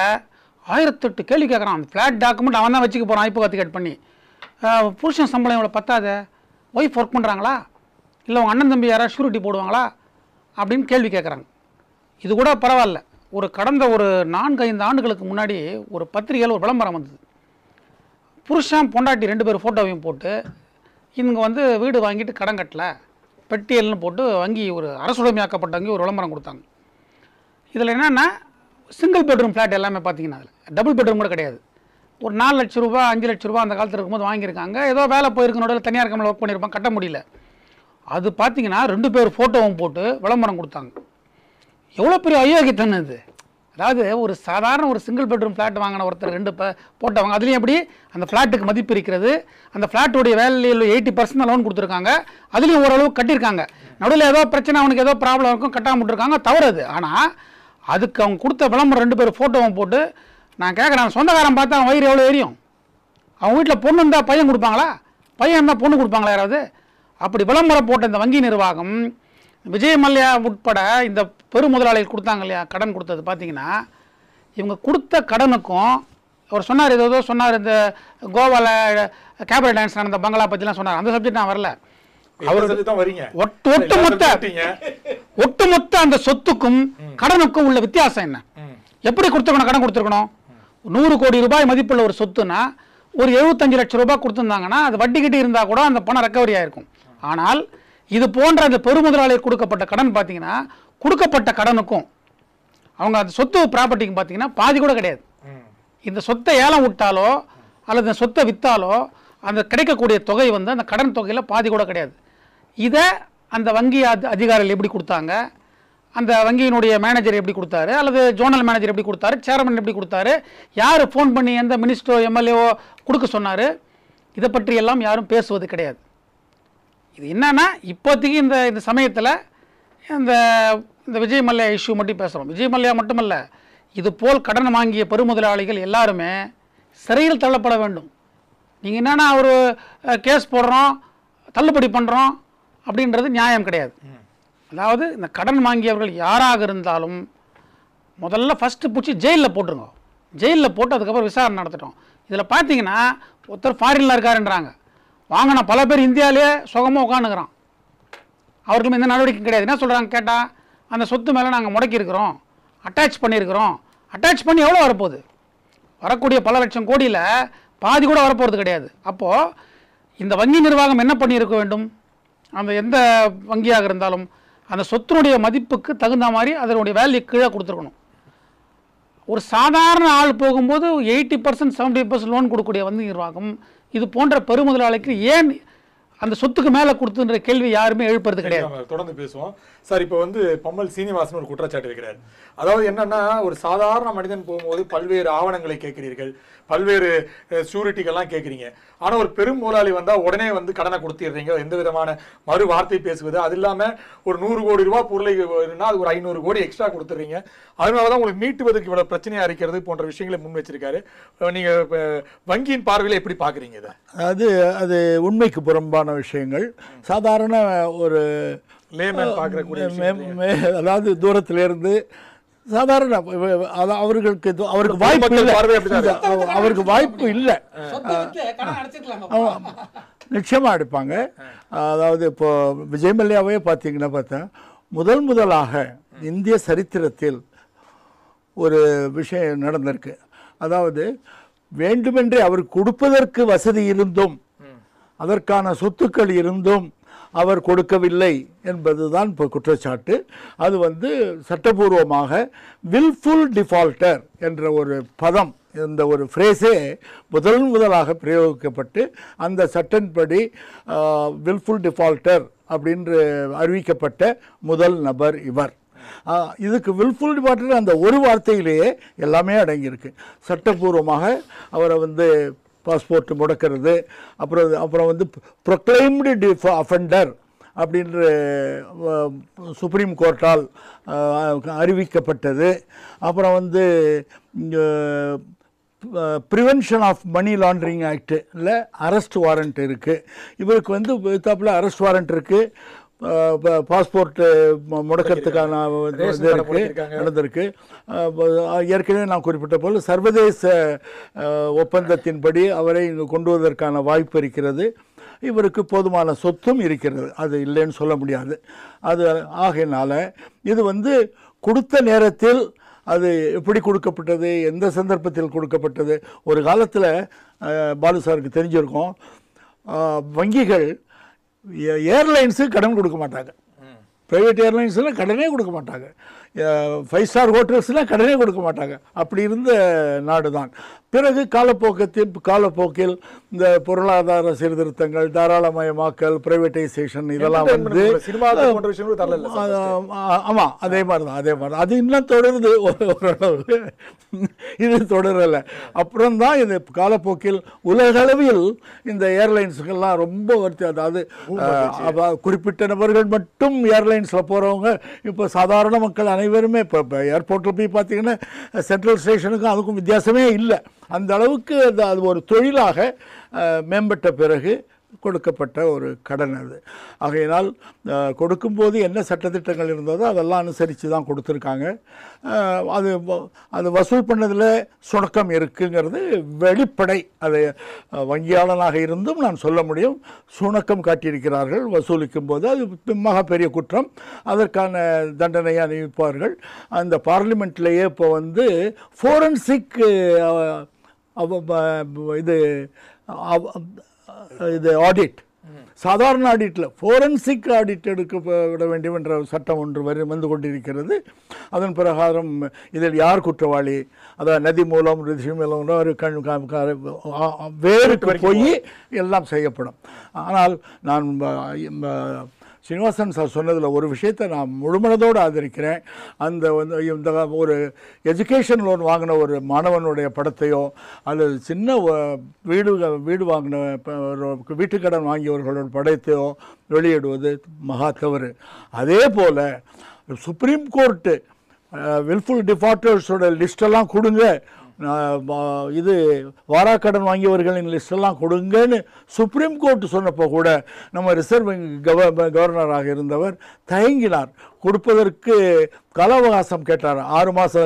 1008 கேள்வி கேட்குறான். அந்த ஃப்ளாட் டாக்குமெண்ட் அவன் தான் வச்சுக்க போகிறான், ஐப்போ கட் பண்ணி. புருஷன் சம்பளம் இவ்வளோ பத்தாத, ஒய்ஃப் ஒர்க் பண்ணுறாங்களா, இல்லை உங்கள் அண்ணன் தம்பி யாராவது ஷூரிட்டி போடுவாங்களா அப்படின்னு கேள்வி கேட்குறாங்க. இது கூட பரவாயில்ல. கடந்த ஒரு 4-5 ஆண்டுகளுக்கு முன்னாடி ஒரு பத்திரிகையில் ஒரு விளம்பரம் வந்தது. புருஷன் பொண்டாட்டி 2 பேர் ஃபோட்டோவையும் போட்டு இவங்க வீடு வாங்கிட்டு கடன் கட்டலை, பெட்டியல்னு போட்டு வங்கி ஒரு அரசுடைமையாக்கப்பட்ட வங்கி ஒரு விளம்பரம் கொடுத்தாங்க. இதில் என்னென்னா சிங்கிள் பெட்ரூம் ஃப்ளாட் எல்லாமே பார்த்தீங்கன்னா அதில் டபுள் பெட்ரூம் கூட கிடையாது. ஒரு 4 லட்ச ரூபா 5 லட்ச ரூபா அந்த காலத்தில் இருக்கும்போது வாங்கியிருக்காங்க. ஏதோ வேலை போயிருக்கனோட தனியார் கம்பெனியில் ஒர்க் பண்ணியிருப்பாங்க, கட்ட முடியல. அது பார்த்தீங்கன்னா 2 பேர் ஃபோட்டோவும் போட்டு விளம்பரம் கொடுத்தாங்க. எவ்வளோ பெரிய அயோக்கியத்தனம் இது! அதாவது ஒரு சாதாரண ஒரு சிங்கிள் பெட்ரூம் ஃப்ளாட் வாங்கின ஒருத்தர் 2 போட்டவங்க, அதுலேயும் எப்படி அந்த ஃப்ளாட்டுக்கு மதிப்பு இருக்கிறது, அந்த ஃப்ளாட்டுடைய வேலையில் 80% லோன் கொடுத்துருக்காங்க, அதுலேயும் ஓரளவு கட்டியிருக்காங்க. நடுவில் ஏதோ பிரச்சனை, அவனுக்கு ஏதோ ப்ராப்ளம் இருக்கும், கட்டாமல் விட்டுருக்காங்க, தவறு அது. ஆனால் அதுக்கு அவங்க கொடுத்த விளம்பரம் 2 பேர் ஃபோட்டோவும் போட்டு நான் கேட்குறேன், சொந்தக்காரன் பார்த்தா அவன் வயிறு எவ்வளோ எரியும்? அவங்க வீட்டில் பொண்ணு இருந்தால் பையன் கொடுப்பாங்களா? பையன் இருந்தால் பொண்ணு கொடுப்பாங்களா யாராவது? அப்படி விளம்பரம் போட்ட இந்த வங்கி நிர்வாகம் விஜய் மல்லையா உட்பட இந்த பெருமுதலாளிகள் கொடுத்தாங்க இல்லையா கடன் கொடுத்தது, பார்த்தீங்கன்னா இவங்க கொடுத்த கடனுக்கும் அவர் சொன்னார், ஏதோ சொன்னார், இந்த கோவாவில் கேபரே டான்ஸ் நடந்த பங்களா பற்றிலாம் சொன்னார். அந்த சப்ஜெக்ட் நான் வரல. ஒட்டுமொத்த அந்த சொத்துக்கும் கடனுக்கும் உள்ள வித்தியாசம் என்ன? எப்படி கொடுத்துருக்கணும்? கடன் கொடுத்துருக்கணும் 100 கோடி ரூபாய் மதிப்புள்ள ஒரு சொத்துனா ஒரு 75 லட்சம் ரூபாய் கொடுத்துருந்தாங்கன்னா அது வட்டி கிட்டி இருந்தால் கூட அந்த பணம் ரெக்கவரி ஆயிருக்கும். ஆனால் இது போன்ற அந்த பெருமுதலாளிகள் கொடுக்கப்பட்ட கடன் பார்த்தீங்கன்னா கொடுக்கப்பட்ட கடனுக்கும் அவங்க அந்த சொத்து ப்ராப்பர்ட்டிக்கு பார்த்தீங்கன்னா பாதி கூட கிடையாது. இந்த சொத்தை ஏலம் விட்டாலோ அல்லது இந்த சொத்தை விற்றாலோ அந்த கிடைக்கக்கூடிய தொகை வந்து அந்த கடன் தொகையில் பாதி கூட கிடையாது. இதை அந்த வங்கி அதிகாரிகள் எப்படி கொடுத்தாங்க, அந்த வங்கியினுடைய மேனேஜர் எப்படி கொடுத்தாரு, அல்லது ஜோனல் மேனேஜர் எப்படி கொடுத்தாரு, சேர்மன் எப்படி கொடுத்தாரு, யார் ஃபோன் பண்ணி எந்த மினிஸ்டரோ எம்எல்ஏவோ கொடுக்க சொன்னார், இதை பற்றி எல்லாம் யாரும் பேசுவது கிடையாது. இது என்னன்னா இப்போதைக்கு இந்த சமயத்தில் இந்த விஜய் மல்லையா இஷ்யூ மட்டும் பேசுகிறோம். விஜய் மல்லையா மட்டுமல்ல, இது போல் கடன் வாங்கிய பெருமுதலாளிகள் எல்லாருமே சிறையில் தள்ளப்பட வேண்டும். நீங்கள் என்னென்னா ஒரு கேஸ் போடுறோம், தள்ளுபடி பண்ணுறோம் அப்படின்றது நியாயம் கிடையாது. அதாவது இந்த கடன் வாங்கியவர்கள் யாராக இருந்தாலும் முதல்ல ஃபஸ்ட்டு பிடிச்சி ஜெயிலில் போட்டுருங்க. ஜெயிலில் போட்டு அதுக்கப்புறம் விசாரணை நடத்திட்டோம். இதில் பார்த்தீங்கன்னா ஒருத்தர் ஃபாரினில் இருக்காருன்றாங்க, வாங்கின பல பேர் இந்தியாவிலே சுகமாக உட்காந்துக்கிறான், அவர்களும் எந்த நடவடிக்கையும் கிடையாது. என்ன சொல்கிறாங்க கேட்டால், அந்த சொத்து மேலே நாங்கள் முடக்கியிருக்கிறோம், அட்டாச் பண்ணியிருக்கிறோம். அட்டாச் பண்ணி எவ்வளோ வரப்போகுது? வரக்கூடிய பல லட்சம் கோடியில் பாதி கூட வரப்போகிறது கிடையாது. அப்போது இந்த வங்கி நிர்வாகம் என்ன பண்ணியிருக்க வேண்டும்? அந்த எந்த வங்கியாக இருந்தாலும் அந்த சொத்தினுடைய மதிப்புக்கு தகுந்த மாதிரி அதனுடைய வேல்யூ கீழே கொடுத்துருக்கணும். ஒரு சாதாரண ஆள் போகும்போது 80% 70% லோன் கொடுக்கக்கூடிய வங்கி நிர்வாகம் இது போன்ற பெருமுதலாளிக்கு ஏன் அந்த சொத்துக்கு மேலே கொடுத்துன்ற கேள்வி யாருமே எழுப்புறது கிடையாது. தொடர்ந்து பேசுவோம் சார். இப்போ வந்து பம்மல் சீனிவாசன் ஒரு குற்றச்சாட்டு வைக்கிறார். அதாவது என்னன்னா, ஒரு சாதாரண மனிதன் போகும்போது பல்வேறு ஆவணங்களை கேட்கிறீர்கள், பல்வேறு ஷூரிட்டிகள்லாம் கேட்குறீங்க. ஆனால் ஒரு பெரும் முதலாளி வந்தால் உடனே வந்து கடனை கொடுத்துடுறீங்க, எந்த விதமான மறு வார்த்தை பேசுவது. அது இல்லாமல் ஒரு 100 கோடி ரூபா பொருளை அது ஒரு 500 கோடி எக்ஸ்ட்ரா கொடுத்துட்றீங்க. அதனால தான் உங்களுக்கு மீட்டுவதற்கு இவ்வளோ பிரச்சனையாக இருக்கிறது போன்ற விஷயங்களை முன் வச்சிருக்காரு. நீங்கள் வங்கியின் பார்வையில் எப்படி பார்க்குறீங்க இதை? அது உண்மைக்கு புறம்பான விஷயங்கள். சாதாரண ஒரு அதாவது தூரத்திலிருந்து சாதாரண அவருக்கு வாய்ப்பு இல்லை, நிச்சயமாக எடுப்பாங்க. அதாவது இப்போ விஜய் மல்லையாவே பார்த்தா முதலாக இந்திய சரித்திரத்தில் ஒரு விஷயம் நடந்திருக்கு. அதாவது வேண்டுமென்றே அவர் கொடுப்பதற்கு வசதி இருந்தும் அதற்கான சொத்துக்கள் இருந்தும் அவர் கொடுக்கவில்லை என்பதுதான் இப்போ குற்றச்சாட்டு. அது வந்து சட்டபூர்வமாக வில்ஃபுல் டிஃபால்ட்டர் என்ற ஒரு பதம், இந்த ஒரு ஃப்ரேஸே முதலாக பிரயோகிக்கப்பட்டு அந்த சட்டன்படி வில்ஃபுல் டிஃபால்ட்டர் அப்படின்று அறிவிக்கப்பட்ட முதல் நபர் இவர். இதுக்கு வில்ஃபுல் டிஃபால்ட்டர் அந்த ஒரு வார்த்தையிலேயே எல்லாமே அடங்கியிருக்கு. சட்டபூர்வமாக அவரை வந்து பாஸ்போர்ட் முடக்கிறது, அப்புறம் வந்து ப்ரொக்ளைம்டு அஃபெண்டர் அப்படின்ற சுப்ரீம் கோர்ட்டால் அறிவிக்கப்பட்டது. அப்புறம் வந்து ப்ரிவென்ஷன் ஆஃப் மணி லாண்ட்ரிங் ஆக்டில் அரெஸ்ட் வாரண்ட் இருக்குது. இவருக்கு வந்து வித்தாப்பில் அரெஸ்ட் வாரண்ட் இருக்குது, பாஸ்போர்ட் முடக்கிறதுக்கான இது நடந்திருக்கு. ஏற்கனவே நான் குறிப்பிட்ட போல் சர்வதேச ஒப்பந்தத்தின்படி அவரை இங்கு கொண்டு வருவதற்கான வாய்ப்பு இருக்கிறது. இவருக்கு போதுமான சொத்தும் இருக்கிறது, அது இல்லைன்னு சொல்ல முடியாது. அது ஆகையினால இது வந்து கொடுத்த நேரத்தில் அது எப்படி கொடுக்கப்பட்டது, எந்த சந்தர்ப்பத்தில் கொடுக்கப்பட்டது. ஒரு காலத்தில் பாலு சாருக்கு தெரிஞ்சிருக்கும், வங்கிகள் ஏர்லைன்ஸு கடன் கொடுக்க மாட்டாங்க, ப்ரைவேட் ஏர்லைன்ஸ்லாம் கடனே கொடுக்க மாட்டாங்க, 5 ஸ்டார் ஹோட்டல்ஸ்லாம் கடனே கொடுக்க மாட்டாங்க. அப்படி இருந்த நாடு தான். பிறகு காலப்போக்கில் இந்த பொருளாதார சீர்திருத்தங்கள், தாராளமயமாக்கல், பிரைவேட்டைசேஷன் இதெல்லாம் வந்து ஆமாம் அதே மாதிரி தான் அது இன்னும் தொடருது ஓரளவு. இது தொடரலை. அப்புறம்தான் இது காலப்போக்கில் உலகளவில் இந்த ஏர்லைன்ஸுக்கெல்லாம் ரொம்ப வருத்தி, அதாவது குறிப்பிட்ட நபர்கள் மட்டும் ஏர்லைன்ஸில் போகிறவங்க இப்போ சாதாரண மக்கள் அனைவருமே இப்போ ஏர்போர்ட்டில் போய் பார்த்தீங்கன்னா சென்ட்ரல் ஸ்டேஷனுக்கும் அதுக்கும் வித்தியாசமே இல்லை. அந்த அளவுக்கு அது ஒரு தொழிலாக மேம்பட்ட பிறகு கொடுக்கப்பட்ட ஒரு கடன் அது. ஆகையினால் கொடுக்கும்போது என்ன சட்டத்திட்டங்கள் இருந்ததோ அதெல்லாம் அனுசரித்து தான் கொடுத்துருக்காங்க. அது வசூல் பண்ணதில் சுணக்கம் இருக்குங்கிறது வெளிப்படை. அதை வங்கியாளனாக இருந்தும் நான் சொல்ல முடியும். சுணக்கம் காட்டியிருக்கிறார்கள் வசூலிக்கும் போது. அது பெரிய குற்றம். அதற்கான தண்டனையை அணிவிப்பார்கள். அந்த பார்லிமெண்ட்லேயே இப்போ வந்து ஃபோரன்சிக் இது ஆடிட், சாதாரண ஆடிட்டில் ஃபோரன்சிக் ஆடிட் எடுக்க விட வேண்டும் என்ற சட்டம் ஒன்று வந்து கொண்டிருக்கிறது. அதன் பிரகாரம் இதில் யார் குற்றவாளி, அதாவது நதி மூலம் ரிஷி மூலம் வேருக்கு போய் எல்லாம் செய்யப்படும். ஆனால் நான் ஸ்ரீனிவாசன் சார் சொன்னதில் ஒரு விஷயத்தை நான் முழுமனதோடு ஆதரிக்கிறேன். அந்த வந்து இந்த ஒரு எஜுகேஷன் லோன் வாங்கின ஒரு மாணவனுடைய படத்தையோ அல்லது சின்ன வீடு வாங்கின வீட்டுக்கடன் வாங்கியவர்களோட படத்தையோ வெளியிடுவது மகா தவறு. அதே போல் சுப்ரீம் கோர்ட்டு வில்ஃபுல் டிஃபால்டர்ஸோட லிஸ்டெல்லாம் கொடுங்க, இது வாராக்கடன் வாங்கியவர்களின் லிஸ்டெல்லாம் கொடுங்கன்னு சுப்ரீம் கோர்ட் சொன்னப்போ கூட நம்ம ரிசர்வ் வங்கி கவர்னராக இருந்தவர் தயங்கினார். கொடுப்பதற்கு கால அவகாசம் கேட்டார், 6 மாத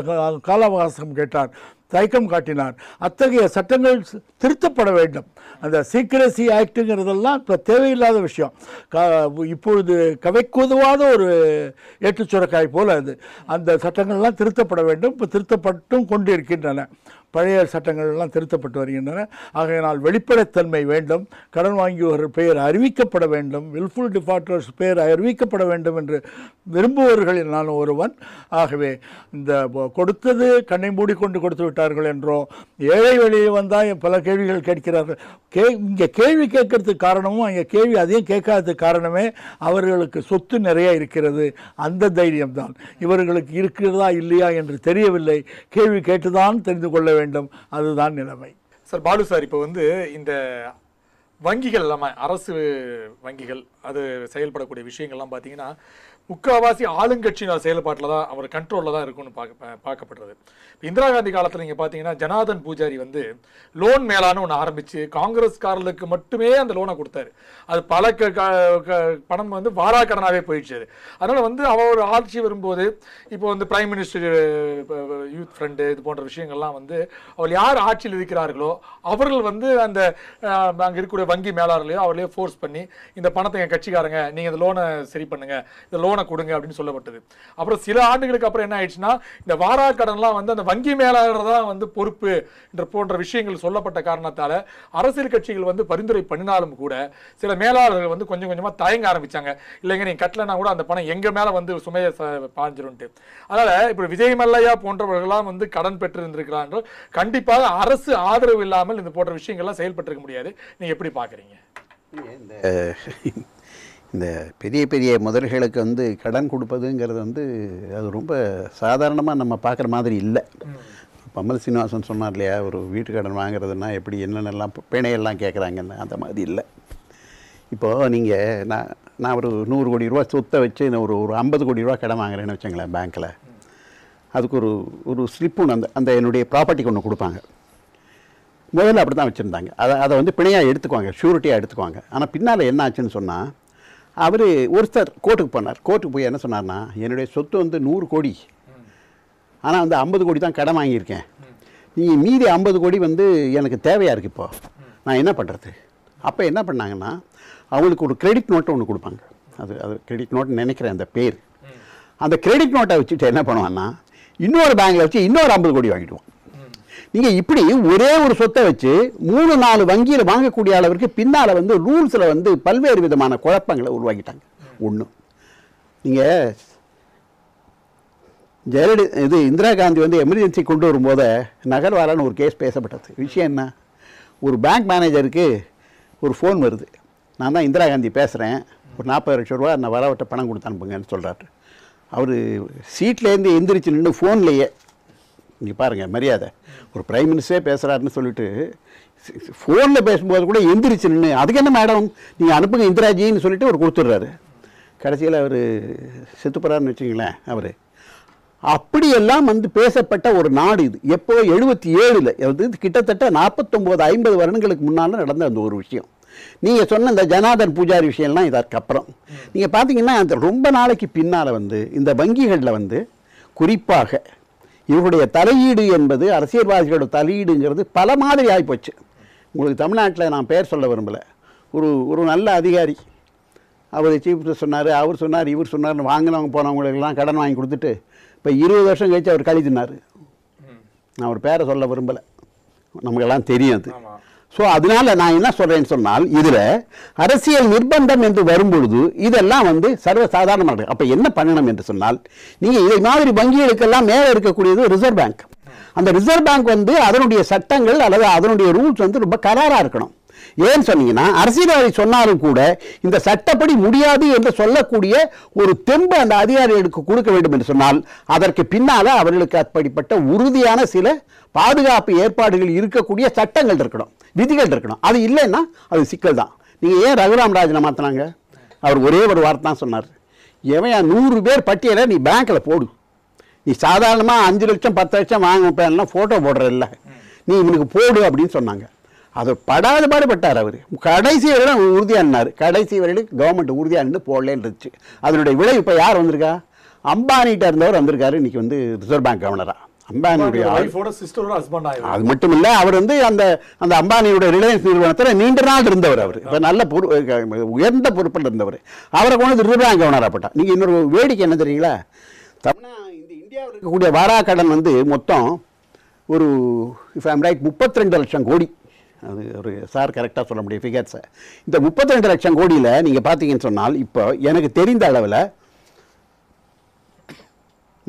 கால அவகாசம் கேட்டார், தயக்கம் காட்டினார். அத்தகைய சட்டங்கள் திருத்தப்பட வேண்டும். அந்த சீக்ரெசி ஆக்டுங்கிறதெல்லாம் இப்போ தேவையில்லாத விஷயம். இப்பொழுது கவைக்குதுவாத ஒரு ஏற்றுச்சுரக்காய் போல் அது. அந்த சட்டங்கள்லாம் திருத்தப்பட வேண்டும். இப்போ திருத்தப்பட்டும் கொண்டு இருக்கின்றன. பழைய சட்டங்கள் எல்லாம் திருத்தப்பட்டு வருகின்றன. ஆகையினால் வெளிப்படைத்தன்மை வேண்டும். கடன் வாங்கியவர்கள் பெயர் அறிவிக்கப்பட வேண்டும். வில்ஃபுல் டிஃபால்டர்ஸ் பெயர் அறிவிக்கப்பட வேண்டும் என்று விரும்புவர்களில் நான் ஒருவன். ஆகவே இந்த கொடுத்தது கண்ணை மூடிக்கொண்டு கொடுத்து விட்டார்கள் என்றோ, ஏழை வெளியே வந்தால் பல கேள்விகள் கேட்கிறார்கள். இங்கே கேள்வி கேட்கறதுக்கு காரணமும் அங்கே கேள்வி அதையும் கேட்காததுக்கு காரணமே அவர்களுக்கு சொத்து நிறைய இருக்கிறது. அந்த தைரியம்தான். இவர்களுக்கு இருக்கிறதா இல்லையா என்று தெரியவில்லை. கேள்வி கேட்டுதான் தெரிந்து கொள்ள வேண்டும். அதுதான் நிலைமை. சார் பாலு சார், இப்போ வந்து இந்த வங்கிகள் இல்லாமல் அரசு வங்கிகள் அது செயல்படக்கூடிய விஷயங்கள்லாம் பார்த்தீங்கன்னா முக்கால்வாசி ஆளுங்கட்சியினர் செயல்பாட்டில் தான், அவர் கண்ட்ரோலில் தான் இருக்குன்னு பார்க்கப்படுறது. இப்போ இந்திரா காந்தி காலத்தில் நீங்கள் பார்த்தீங்கன்னா ஜனார்தன் பூஜாரி வந்து லோன் மேலான்னு ஒன்று ஆரம்பித்து காங்கிரஸ்காரர்களுக்கு மட்டுமே அந்த லோனை கொடுத்தாரு. அது பல பணம் வந்து வாராக்கடனாகவே போயிடுச்சு. அதனால் வந்து அவர் ஆட்சி வரும்போது இப்போ வந்து பிரைம் மினிஸ்டர் யூத் ஃப்ரண்ட் இது போன்ற விஷயங்கள்லாம் வந்து அவர் யார் ஆட்சியில் இருக்கிறார்களோ அவர்கள் வந்து அந்த அங்கே இருக்கக்கூடிய வங்கி மேலாளர்களையோ அவர்களையோ ஃபோர்ஸ் பண்ணி இந்த பணத்தை என் கட்சிக்காரங்க நீங்கள் இந்த லோனை சரி பண்ணுங்கள், இந்த லோனை கொடுங்க அப்படின்னு சொல்லப்பட்டது. அப்புறம் சில ஆண்டுகளுக்கு அப்புறம் என்ன ஆயிடுச்சுன்னா இந்த வாராக்கடன்லாம் வந்து அந்த வங்கி மேலாளர் தான் வந்து பொறுப்பு என்ற போன்ற விஷயங்கள் சொல்லப்பட்ட காரணத்தால் அரசியல் கட்சிகள் வந்து பரிந்துரை பண்ணினாலும் கூட சில மேலாளர்கள் வந்து கொஞ்சம் கொஞ்சமாக தயங்க ஆரம்பிச்சாங்க. இல்லைங்க நீங்கள் கட்டலைன்னா கூட அந்த பணம் எங்கள் மேலே வந்து சுமையை பாஞ்சிரும்ட்டு. அதனால் இப்போ விஜய் மல்லையா போன்றவர்கள்லாம் வந்து கடன் பெற்று இருந்திருக்கிறார்கள். கண்டிப்பாக அரசு ஆதரவு இல்லாமல் இந்த போன்ற விஷயங்கள்லாம் செயல்பட்டிருக்க முடியாது. நீங்கள் எப்படி பார்க்குறீங்க? இந்த பெரிய பெரிய முதல்களுக்கு வந்து கடன் கொடுப்பதுங்கிறது வந்து அது ரொம்ப சாதாரணமாக நம்ம பார்க்குற மாதிரி இல்லை. பம்மல் சீனிவாசன் சொன்னார் இல்லையா, ஒரு வீட்டு கடன் வாங்குறதுன்னா எப்படி என்னென்னலாம் பிணையெல்லாம் கேட்குறாங்கன்னு, அந்த மாதிரி இல்லை. இப்போது நீங்கள் நான் ஒரு 100 கோடி ரூபா சொத்தை வச்சு நான் ஒரு 50 கோடி ரூபா கடன் வாங்குறேன்னு வச்சுங்களேன் பேங்க்கில். அதுக்கு ஒரு ஸ்லிப் ஒன்று அந்த என்னுடைய ப்ராப்பர்ட்டிக்கு ஒன்று கொடுப்பாங்க. முதல்ல அப்படி தான் வச்சுருந்தாங்க. அதை வந்து பிணையாக எடுத்துக்குவாங்க, ஷூரிட்டியாக எடுத்துக்குவாங்க. ஆனால் பின்னால் என்ன ஆச்சுன்னு சொன்னால், அவர் ஒருத்தர் கோர்ட்டுக்கு போனார். கோர்ட்டுக்கு போய் என்ன சொன்னார்னா, என்னுடைய சொத்து வந்து 100 கோடி, ஆனால் வந்து 50 கோடி தான் கடன் வாங்கியிருக்கேன். நீங்கள் மீதி 50 கோடி வந்து எனக்கு தேவையாக இருக்குது, இப்போ நான் என்ன பண்ணுறது? அப்போ என்ன பண்ணாங்கன்னா, அவங்களுக்கு ஒரு கிரெடிட் நோட்டை ஒன்று கொடுப்பாங்க. அது கிரெடிட் நோட்டுன்னு நினைக்கிறேன் அந்த பேர். அந்த கிரெடிட் நோட்டை வச்சுட்டு என்ன பண்ணுவான்னா, இன்னொரு பேங்கில் வச்சு இன்னொரு 50 கோடி வாங்கிடுவோம். நீங்கள் இப்படி ஒரே ஒரு சொத்தை வச்சு 3-4 வங்கியில் வாங்கக்கூடிய அளவிற்கு பின்னால் வந்து ரூல்ஸில் வந்து பல்வேறு விதமான குழப்பங்களை உருவாக்கிட்டாங்க. ஒன்று, நீங்கள் இந்திரா காந்தி வந்து எமர்ஜென்சி கொண்டு வரும்போது நகர்வாலான்னு ஒரு கேஸ் பேசப்பட்டது. விஷயம் என்ன, ஒரு பேங்க் மேனேஜருக்கு ஒரு ஃபோன் வருது, நான் தான் இந்திரா காந்தி பேசுகிறேன், ஒரு 40 லட்சம் ரூபா நான் வரவிட்ட பணம் கொடுத்து அனுப்புங்கன்னு சொல்கிறாரு. அவர் சீட்லேருந்து எந்திரிச்சு நின்று ஃபோன்லேயே, இங்கே பாருங்கள் மரியாதை, ஒரு பிரைம் மினிஸ்டரே பேசுகிறாருன்னு சொல்லிட்டு ஃபோனில் பேசும்போது கூட எந்திரிச்சு நின்று, அதுக்கு என்ன மேடம் நீங்கள் அனுப்புங்க இந்திராஜின்னு சொல்லிட்டு அவர் கொடுத்துட்றாரு. கடைசியில் அவர் செத்து போகிறாருன்னு வச்சுங்களேன். அவர் அப்படியெல்லாம் வந்து பேசப்பட்ட ஒரு நாடு இது. எப்போ 77 வந்து கிட்டத்தட்ட 49-50 வருடங்களுக்கு முன்னால் நடந்த அந்த ஒரு விஷயம். நீங்கள் சொன்ன இந்த ஜனார்தன் பூஜாரி விஷயம்லாம் இதற்கப்புறம் நீங்கள் பார்த்தீங்கன்னா அந்த ரொம்ப நாளைக்கு பின்னால் வந்து இந்த வங்கிகளில் வந்து குறிப்பாக இவருடைய தலையீடு என்பது அரசியல்வாதிகளோட தலையீடுங்கிறது பல மாதிரி ஆகிப்போச்சு. உங்களுக்கு தமிழ்நாட்டில் நான் பேர் சொல்ல விரும்பலை, ஒரு நல்ல அதிகாரி அவர் சீஃப் மினிஸ்டர் சொன்னார், அவர் சொன்னார், இவர் சொன்னார்னு வாங்கினவங்க போனவங்களுக்கெல்லாம் கடன் வாங்கி கொடுத்துட்டு இப்போ 20 வருஷம் கழிச்சு அவர் களி தின்னார். நான் ஒரு பேரை சொல்ல விரும்பலை, நமக்கெல்லாம் தெரியும் அது. ஸோ அதனால நான் என்ன சொல்கிறேன்னு சொன்னால் இதில் அரசியல் நிர்பந்தம் என்று வரும்பொழுது இதெல்லாம் வந்து சர்வசாதாரணமாக. அப்போ என்ன பண்ணணும் என்று சொன்னால் நீங்கள் இதை மாதிரி வங்கிகளுக்கெல்லாம் மேலே இருக்கக்கூடியது ரிசர்வ் பேங்க். அந்த ரிசர்வ் பேங்க் வந்து அதனுடைய சட்டங்கள் அல்லது அதனுடைய ரூல்ஸ் வந்து ரொம்ப கராராக இருக்கணும். ஏன்னு சொன்னீங்கன்னா அரசியல்வாதி சொன்னாலும் கூட இந்த சட்டப்படி முடியாது என்று சொல்லக்கூடிய ஒரு தெம்பு அந்த அதிகாரிகளுக்கு கொடுக்க வேண்டும் என்று சொன்னால் அதற்கு பின்னால் அவர்களுக்கு அப்படிப்பட்ட உறுதியான சில பாதுகாப்பு ஏற்பாடுகள் இருக்கக்கூடிய சட்டங்கள் இருக்கணும், விதிகள் இருக்கணும். அது இல்லைன்னா அது சிக்கல் தான். நீங்கள் ஏன் ரகுராம் ராஜனை மாற்றினாங்க? அவர் ஒரே ஒரு வார்த்தை தான் சொன்னார், எவன் 100 பேர் பட்டியலை நீ பேங்க்கில் போடு, நீ சாதாரணமாக 5 லட்சம் 10 லட்சம் வாங்கலாம் ஃபோட்டோ போடுறதில்ல, நீ இவனுக்கு போடு அப்படின்னு சொன்னாங்க. அதை படாத பாடுபட்டார் அவர். கடைசி வரையிலும் உறுதியானார். கடைசி வரையிலும் கவர்மெண்ட் உறுதியானு போடலேன்னு இருந்துச்சு. அதனுடைய விளைவு இப்போ யார் வந்திருக்கா? அம்பானிகிட்ட இருந்தவர் வந்திருக்காரு இன்னைக்கு வந்து ரிசர்வ் பேங்க் கவர்னராக. அம்பானியுடைய அது மட்டும் இல்லை, அவர் வந்து அந்த அம்பானியுடைய ரிலையன்ஸ் நிறுவனத்தில் நீண்ட நாள் இருந்தவர். அவர் இப்போ நல்ல உயர்ந்த பொறுப்பில் இருந்தவர். அவரை கொண்டு ரிசர்வ் பேங்க் கவர்னராக போட்டார். நீங்கள் இன்னொரு வேடிக்கை என்ன தெரியுங்களா? இந்த இந்தியாவில் இருக்கக்கூடிய வாராக்கடன் வந்து மொத்தம் ஒரு இஃப் ஐம் ரைட் 32 லட்சம் கோடி. அது ஒரு சார் கரெக்டாக சொல்ல முடியும் ஃபிகர்ஸை. இந்த 32 லட்சம் கோடியில் நீங்கள் பார்த்தீங்கன்னு சொன்னால் இப்போ எனக்கு தெரிந்த அளவில்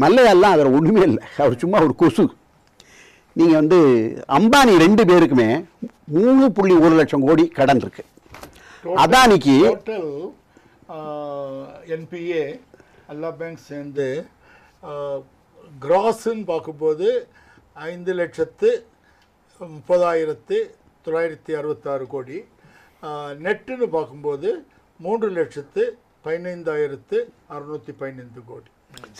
மல்லையெல்லாம் அதில் ஒன்றுமே இல்லை, அவர் சும்மா ஒரு கொசு. நீங்கள் வந்து அம்பானி 2 பேருக்குமே 3.1 லட்சம் கோடி கடன் இருக்கு. அதானிக்கு என்பிஏ எல்லா பேங்க் சேர்ந்து கிராஸ்ன்னு பார்க்கும்போது 5,30,966 கோடி, நெட்டுன்னு பார்க்கும்போது 3,15,615 கோடி.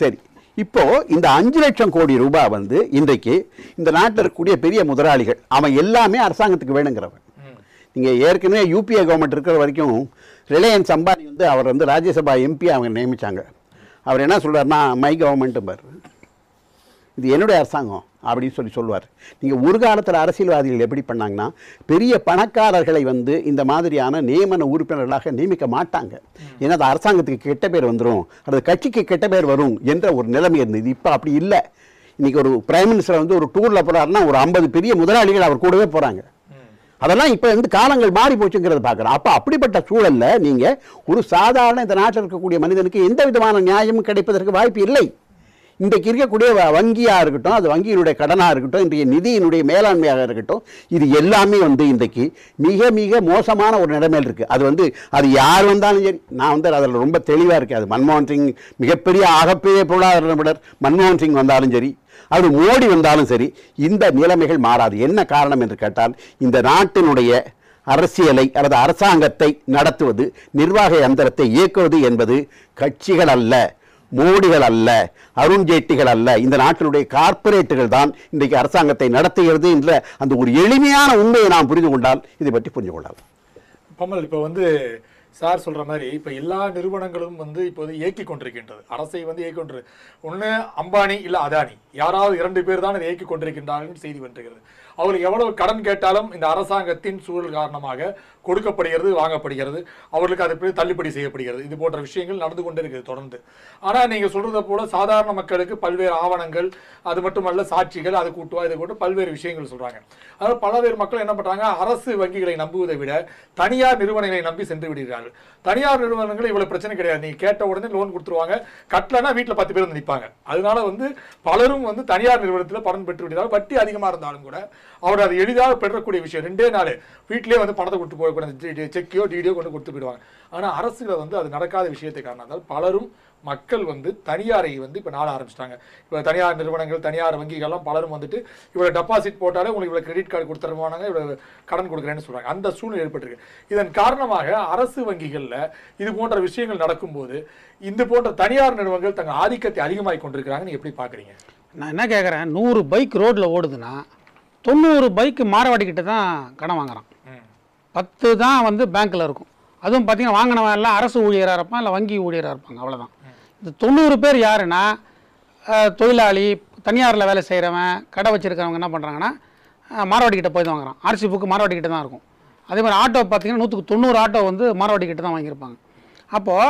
சரி, இப்போ இந்த 5 லட்சம் கோடி ரூபாய் வந்து இன்றைக்கு இந்த நாட்டில் இருக்கக்கூடிய பெரிய முதலாளிகள் அவன் எல்லாமே அரசாங்கத்துக்கு வேணுங்கிறவன். நீங்கள் ஏற்கனவே யூபிஏ கவர்மெண்ட் இருக்கிற வரைக்கும் ரிலையன்ஸ் அம்பானி வந்து அவர் வந்து ராஜ்யசபா எம்பி அவங்க நியமித்தாங்க. அவர் என்ன சொல்கிறாருன்னா மை கவர்மெண்ட்டு பார், இது என்னுடைய அரசாங்கம் அப்படின்னு சொல்லுவார். நீங்கள் ஒரு காலத்தில் அரசியல்வாதிகள் எப்படி பண்ணாங்கன்னா பெரிய பணக்காரர்களை வந்து இந்த மாதிரியான நியமன உறுப்பினர்களாக நியமிக்க மாட்டாங்க. ஏன்னா அது அரசாங்கத்துக்கு கெட்ட பேர் வந்துடும், அது கட்சிக்கு கெட்ட பேர் வரும் என்ற ஒரு நிலைமை இருந்தது. இப்போ அப்படி இல்லை. இன்றைக்கி ஒரு பிரைம் மினிஸ்டர் வந்து ஒரு டூரில் போகிறாருன்னா ஒரு 50 பெரிய முதலாளிகள் அவர் கூடவே போகிறாங்க. அதெல்லாம் இப்போ வந்து காலங்கள் மாறி போச்சுங்கிறத பார்க்குறோம். அப்போ அப்படிப்பட்ட சூழலில் நீங்கள் ஒரு சாதாரண இந்த நாட்டில் இருக்கக்கூடிய மனிதனுக்கு எந்த விதமான நியாயமும் கிடைப்பதற்கு வாய்ப்பு இல்லை. இன்றைக்கு இருக்கக்கூடிய வங்கியாக இருக்கட்டும், அது வங்கியினுடைய கடனாக இருக்கட்டும், இன்றைய நிதியினுடைய மேலாண்மையாக இருக்கட்டும், இது எல்லாமே வந்து இன்றைக்கு மிக மிக மோசமான ஒரு நிலைமையில் இருக்குது. அது வந்து அது யார் வந்தாலும் சரி, நான் வந்து அதில் ரொம்ப தெளிவாக இருக்கேன். அது மன்மோகன் சிங் மிகப்பெரிய ஆகப்பெரிய பொருளாதார நிபுணர் மன்மோகன் சிங் வந்தாலும் சரி, அது மோடி வந்தாலும் சரி, இந்த நிலைமைகள் மாறாது. என்ன காரணம் என்று கேட்டால் இந்த நாட்டினுடைய அரசியலை அல்லது அரசாங்கத்தை நடத்துவது, நிர்வாக யந்திரத்தை இயக்குவது என்பது கட்சிகள் அல்ல, மோடிகள் அல்ல, அருண்ஜேட்லிகள் அல்ல, இந்த நாட்டினுடைய கார்ப்பரேட்டுகள் தான் இன்றைக்கு அரசாங்கத்தை நடத்துகிறது என்ற அந்த ஒரு எளிமையான உண்மையை நாம் புரிந்து கொண்டால் இதை பற்றி புரிந்து கொள்ளலாம். பம்மல், இப்போ வந்து சார் சொல்ற மாதிரி இப்போ எல்லா நிறுவனங்களும் வந்து இப்போது இயக்கி கொண்டிருக்கின்றது, அரசை வந்து இயக்கி கொண்டு, ஒன்று அம்பானி இல்லை அதானி, யாராவது 2 பேர் தான் இதை இயக்கி கொண்டிருக்கின்றார்கள் செய்தி வந்துகிறது. அவர்களுக்கு எவ்வளவு கடன் கேட்டாலும் இந்த அரசாங்கத்தின் சூழல் காரணமாக கொடுக்கப்படுகிறது, வாங்கப்படுகிறது, அவர்களுக்கு அது தள்ளுபடி செய்யப்படுகிறது. இது போன்ற விஷயங்கள் நடந்து கொண்டே இருக்குது தொடர்ந்து. ஆனால் நீங்கள் சொல்றதை போல சாதாரண மக்களுக்கு பல்வேறு ஆவணங்கள், அது மட்டுமல்ல சாட்சிகள், அது கூட்டுவா இதை கூட்டு பல்வேறு விஷயங்கள் சொல்றாங்க. அதாவது பல்வேறு மக்கள் என்ன பண்றாங்க, அரசு வங்கிகளை நம்புவதை விட தனியார் நிறுவனங்களை நம்பி சென்று விடுகிறார்கள். தனியார் நிறுவனங்கள் இவ்வளவு பிரச்சனை கிடையாது, நீங்க கேட்ட உடனே லோன் கொடுத்துருவாங்க, கட்டலன்னா வீட்டில் 10 பேர் வந்து நிற்பாங்க. அதனால வந்து பலரும் வந்து தனியார் நிறுவனத்தில் பணம் பெற்று விடுகிறார்கள். வட்டி அதிகமாக இருந்தாலும் கூட அவர் அது எளிதாக பெறக்கூடிய விஷயம். 2 நாள் வீட்டிலேயே வந்து பணத்தை கொடுத்து போகக்கூடாது, செக்கையோ டிடியோ கொண்டு கொடுத்து போயிடுவாங்க. ஆனால் அரசுல வந்து அது நடக்காத விஷயத்தை காரணத்தால் பலரும் மக்கள் வந்து தனியாரை வந்து இப்போ நாட ஆரம்பிச்சிட்டாங்க. இப்போ தனியார் நிறுவனங்கள், தனியார் வங்கிகள்லாம் பலரும் வந்துட்டு இவ்வளோ டெபாசிட் போட்டாலே உங்களுக்கு இவ்வளோ கிரெடிட் கார்டு கொடுத்துருவாங்க, இவ்வளோ கடன் கொடுக்குறேன்னு சொல்கிறாங்க. அந்த சூழ்நிலை ஏற்பட்டிருக்கு. இதன் காரணமாக அரசு வங்கிகளில் இது போன்ற விஷயங்கள் நடக்கும்போது இந்த போன்ற தனியார் நிறுவனங்கள் தங்கள் ஆதிக்கத்தை அதிகமாகி கொண்டிருக்கிறாங்க. நீங்கள் எப்படி பார்க்குறீங்க? நான் என்ன கேட்குறேன், 100 பைக் ரோட்டில் ஓடுதுன்னா 90 பைக்கு மாரவாடிக்கிட்ட தான் கடன் வாங்குறான். 10 தான் வந்து பேங்க்கில் இருக்கும். அதுவும் பார்த்தீங்கன்னா வாங்கினவன் எல்லாம் அரசு ஊழியராக இருப்பான், இல்லை வங்கி ஊழியராக இருப்பாங்க, அவ்வளோதான். இந்த 90 பேர் யாருன்னா தொழிலாளி, தனியாரில் வேலை செய்கிறவன், கடை வச்சுருக்கிறவங்க என்ன பண்ணுறாங்கன்னா மாரவாடிக்கிட்ட போய் தான் வாங்குறான். ஆர்சி புக்கு மாரவாடிக்கிட்ட தான் இருக்கும். அதே மாதிரி ஆட்டோ பார்த்தீங்கன்னா 190 ஆட்டோ வந்து மாரவாடிக்கிட்ட தான் வாங்கியிருப்பாங்க. அப்போது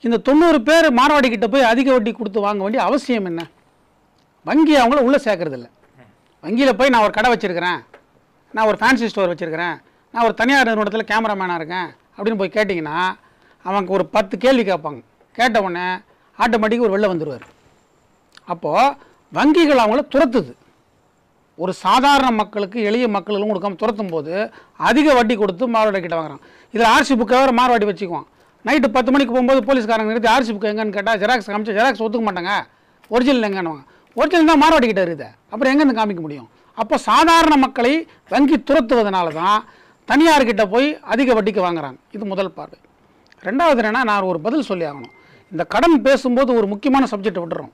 இந்த 90 பேர் மாரவாடிக்கிட்ட போய் அதிக வட்டி கொடுத்து வாங்க வேண்டிய அவசியம் என்ன? வங்கி அவங்கள உள்ளே சேர்க்கறதில்ல. வங்கியில் போய் நான் ஒரு கடை வச்சுருக்கிறேன், நான் ஒரு ஃபேன்சி ஸ்டோர் வச்சுருக்கிறேன், நான் ஒரு தனியார் நிறுவனத்தில் கேமராமேனாக இருக்கேன் அப்படின்னு போய் கேட்டிங்கன்னா அவங்க ஒரு 10 கேள்வி கேட்பாங்க. கேட்ட உடனே ஆட்டோமேட்டிக்காக ஒரு வெளில வந்துடுவார். அப்போது வங்கிகள் அவங்கள துரத்துது. ஒரு சாதாரண மக்களுக்கு, எளிய மக்களுக்கும் கொடுக்காம துரத்தும் போது அதிக வட்டி கொடுத்து மார்வாடி கிட்ட வாங்குறான். இதில் ஆர்சி புக்கை வேறு மார்வாடி வச்சுக்குவான். நைட்டு 10 மணிக்கு போகும்போது போலீஸ்காரங்க நிறுத்தி ஆர்சி புக்கு எங்கன்னு கேட்டால் ஜெராக்ஸ் காமிச்சு ஜெராக்ஸ் ஒத்துக்க மாட்டாங்க, ஒரிஜினல் எங்கன்னு. ஒரிஜினல் தான் மார்வாடி கிட்ட இருக்குது, அப்புறம் எங்கேருந்து காமிக்க முடியும்? அப்போ சாதாரண மக்களை வங்கி துரத்துவதனால தான் தனியார்கிட்ட போய் அதிக வட்டிக்கு வாங்குறாங்க. இது முதல் பார்வை. ரெண்டாவது என்னென்னா, நான் ஒரு பதில் சொல்லி ஆகணும். இந்த கடன் பேசும்போது ஒரு முக்கியமான சப்ஜெக்ட் விட்டுறோம்.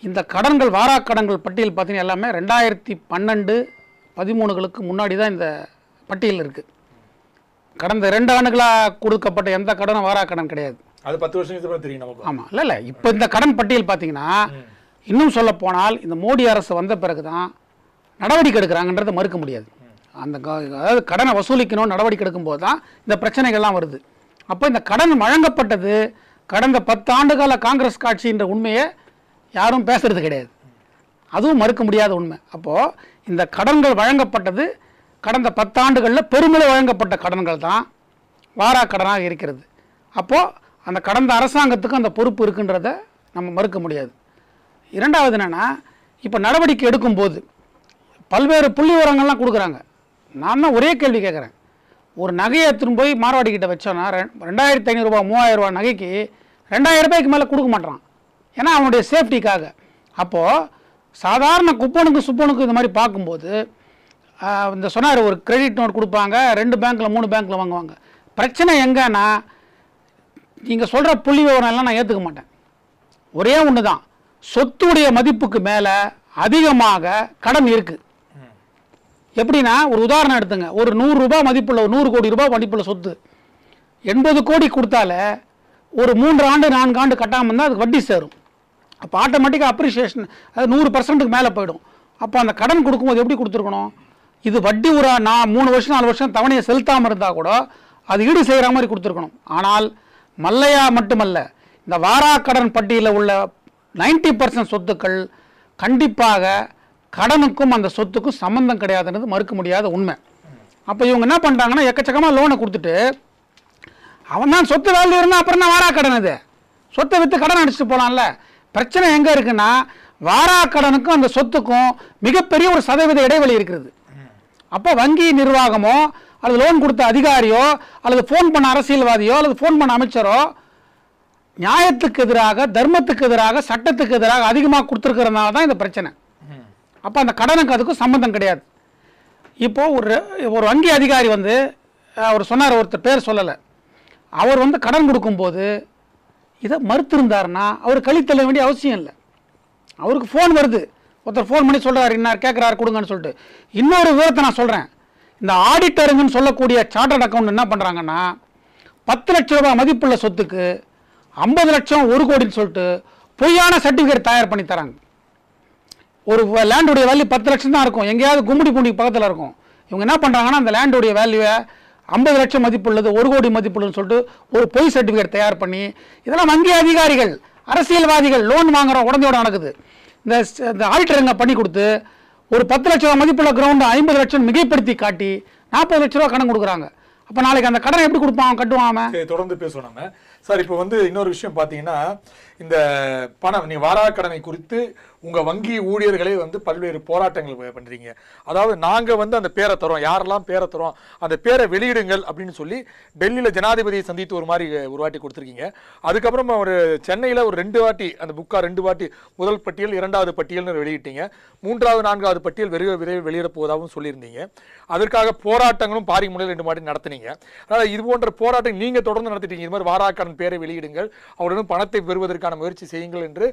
இந்த கடன்கள், வாராக்கடன்கள் பட்டியல் பார்த்தீங்கன்னா எல்லாமே 2012-13களுக்கு முன்னாடி தான் இந்த பட்டியல் இருக்குது. கடந்த 2 ஆண்டுகளாக கொடுக்கப்பட்ட எந்த கடனும் வாராக்கடன் கிடையாது. அது 10 வருஷம் தெரியும் நமக்கு. ஆமாம், இல்லை இப்போ இந்த கடன் பட்டியல் பார்த்தீங்கன்னா இன்னும் சொல்ல போனால் இந்த மோடி அரசு வந்த பிறகு தான் நடவடிக்கை எடுக்கிறாங்கன்றதை மறுக்க முடியாது. அந்த அதாவது கடனை வசூலிக்கணும் நடவடிக்கை எடுக்கும்போது தான் இந்த பிரச்சனைகள்லாம் வருது. அப்போ இந்த கடன் வழங்கப்பட்டது கடந்த 10 ஆண்டுகால காங்கிரஸ் காட்சின்ற உண்மையை யாரும் பேசுறது கிடையாது. அதுவும் மறுக்க முடியாத உண்மை. அப்போது இந்த கடன்கள் வழங்கப்பட்டது கடந்த 10 ஆண்டுகளில் பெருமளவு வழங்கப்பட்ட கடன்கள் தான் வாராக்கடனாக இருக்கிறது. அப்போது அந்த கடந்த அரசாங்கத்துக்கு அந்த பொறுப்பு இருக்குன்றதை நம்ம மறுக்க முடியாது. இரண்டாவது என்னென்னா, இப்போ நடவடிக்கை எடுக்கும்போது பல்வேறு புள்ளி விவரங்கள்லாம் கொடுக்குறாங்க. நான் தான் ஒரே கேள்வி கேட்குறேன். ஒரு நகையை எடுத்துன்னு போய் மார்வாடிக்கிட்ட வச்சோன்னா 2500 ரூபா 3000 ரூபா நகைக்கு 2000 ரூபாய்க்கு மேலே கொடுக்க மாட்டான். ஏன்னா அவனுடைய சேஃப்டிக்காக. அப்போது சாதாரண குப்பனுக்கு சுப்பனுக்கு இந்த மாதிரி பார்க்கும்போது இந்த சொன்னார், ஒரு கிரெடிட் நோட் கொடுப்பாங்க, 2 பேங்க்கில் 3 பேங்க்கில் வாங்குவாங்க. பிரச்சனை எங்கன்னா, நீங்கள் சொல்கிற புள்ளி விவரம் எல்லாம் நான் ஏற்றுக்க மாட்டேன். ஒரே ஒன்று தான், சொத்துடைய மதிப்புக்கு மேலே அதிகமாக கடன் இருக்குது. எப்படின்னா, ஒரு உதாரணம் எடுத்துங்க. ஒரு 100 ரூபாய் மதிப்புள்ள 100 கோடி ரூபாய் மதிப்புள்ள சொத்து 80 கோடி கொடுத்தாலே ஒரு 3 ஆண்டு 4 ஆண்டு கட்டாமல் இருந்தால் அதுக்கு வட்டி சேரும். அப்போ ஆட்டோமேட்டிக்காக அப்ரிஷியேஷன் அது 100% மேலே போயிடும். அப்போ அந்த கடன் கொடுக்கும்போது எப்படி கொடுத்துருக்கணும்? இது வட்டி ஒரு 3 வருஷம் 4 வருஷம் தவணையை செலுத்தாமல் இருந்தால் கூட அது ஈடு செய்கிற மாதிரி கொடுத்துருக்கணும். ஆனால் மல்லையா மட்டுமல்ல, இந்த வாராக்கடன் பட்டியலில் உள்ள 90% சொத்துக்கள் கண்டிப்பாக கடனுக்கும் அந்த சொத்துக்கும் சம்மந்தம் கிடையாதுன்றது மறுக்க முடியாத உண்மை. அப்போ இவங்க என்ன பண்ணுறாங்கன்னா, எக்கச்சக்கமாக லோனை கொடுத்துட்டு அவன் தான் சொத்து வேல்யூ இருந்தால் அப்புறம் தான் வாராக்கடன். இது சொத்தை விற்று கடன் அடிச்சுட்டு போகலாம்ல. பிரச்சனை எங்கே இருக்குன்னா, வாராக்கடனுக்கும் அந்த சொத்துக்கும் மிகப்பெரிய ஒரு சதவீத இடைவெளி இருக்கிறது. அப்போ வங்கி நிர்வாகமோ அல்லது லோன் கொடுத்த அதிகாரியோ அல்லது ஃபோன் பண்ண அரசியல்வாதியோ அல்லது ஃபோன் பண்ண அமைச்சரோ நியாயத்துக்கு எதிராக, தர்மத்துக்கு எதிராக, சட்டத்துக்கு எதிராக அதிகமாக கொடுத்துருக்கிறதுனால தான் இந்த பிரச்சனை. அப்போ அந்த கடனுக்கு அதுக்கும் சம்மந்தம் கிடையாது. இப்போது ஒரு வங்கி அதிகாரி வந்து அவர் சொன்னார், ஒருத்தர் பேர் சொல்லலை, அவர் வந்து கடன் கொடுக்கும்போது இதை மறுத்திருந்தாருன்னா அவர் கழித்தள்ள வேண்டிய அவசியம் இல்லை. அவருக்கு ஃபோன் வருது, ஒருத்தர் ஃபோன் பண்ணி சொல்கிறார், இன்னார் கேட்குறாரு கொடுங்கன்னு சொல்லிட்டு. இன்னொரு விவரத்தை நான் சொல்கிறேன். இந்த ஆடிட்டருங்கன்னு சொல்லக்கூடிய சார்ட்டர்ட் அக்கௌண்ட் என்ன பண்ணுறாங்கன்னா, 10 லட்சம் ரூபாய் மதிப்புள்ள சொத்துக்கு 50 லட்சம் 1 கோடின்னு சொல்லிட்டு பொய்யான சர்டிஃபிகேட் தயார் பண்ணி தராங்க. ஒரு லேண்டுடைய வேல்யூ 10 லட்சம் தான் இருக்கும், எங்கேயாவது கும்மிடி பூண்டி பக்கத்தில் இருக்கும். இவங்க என்ன பண்ணுறாங்கன்னா, அந்த லேண்டுடைய வேல்யூவை 50 லட்சம் மதிப்புள்ளது 1 கோடி மதிப்புள்ளதுன்னு சொல்லிட்டு ஒரு பொய் சர்டிஃபிகேட் தயார் பண்ணி, இதெல்லாம் வங்கி அதிகாரிகள், அரசியல்வாதிகள் லோன் வாங்குற உடனே நடக்குது. இந்த ஆடிட்டருங்க பண்ணி கொடுத்து ஒரு 10 லட்ச ரூபா மதிப்புள்ள கிரவுண்டு 50 லட்சம் மிகைப்படுத்தி காட்டி 40 லட்ச ரூபா கடன் கொடுக்குறாங்க. அப்போ நாளைக்கு அந்த கடனை எப்படி கொடுப்பான், கட்டுவான் அவன்? தொடர்ந்து பேசுவோம் நம்ம. சார், இப்போ வந்து இன்னொரு விஷயம் பார்த்தீங்கன்னா, இந்த பணம் நீ வாராக்கடனை குறித்து உங்க வங்கி ஊழியர்களே வந்து பல்வேறு போராட்டங்கள் பண்றீங்க. அதாவது நாங்க வந்து அந்த பேரை தரோம், யாரெல்லாம் பேரை தரோம் அந்த பேரை வெளியிடுங்கள் அப்படின்னு சொல்லி டெல்லியில ஜனாதிபதியை சந்தித்து ஒரு வாட்டி கொடுத்துருக்கீங்க. அதுக்கப்புறம் ஒரு சென்னையில ஒரு 2 வாட்டி அந்த புக்கா 2 வாட்டி முதல் பட்டியல் 2வது பட்டியல்னு வெளியிட்டீங்க. 3வது 4வது பட்டியல் விரைவில் வெளியிட போவதாகவும் சொல்லியிருந்தீங்க. அதற்காக போராட்டங்களும் பாரி முறையில் 2 வாட்டி நடத்தினீங்க. அதனால இது போன்ற போராட்டம் நீங்க தொடர்ந்து நடத்திட்டீங்க. இது மாதிரி வாராக்கடன் பேரை வெளியிடுங்கள், அவருடன் பணத்தை பெறுவதற்கான முயற்சி செய்யுங்கள் என்று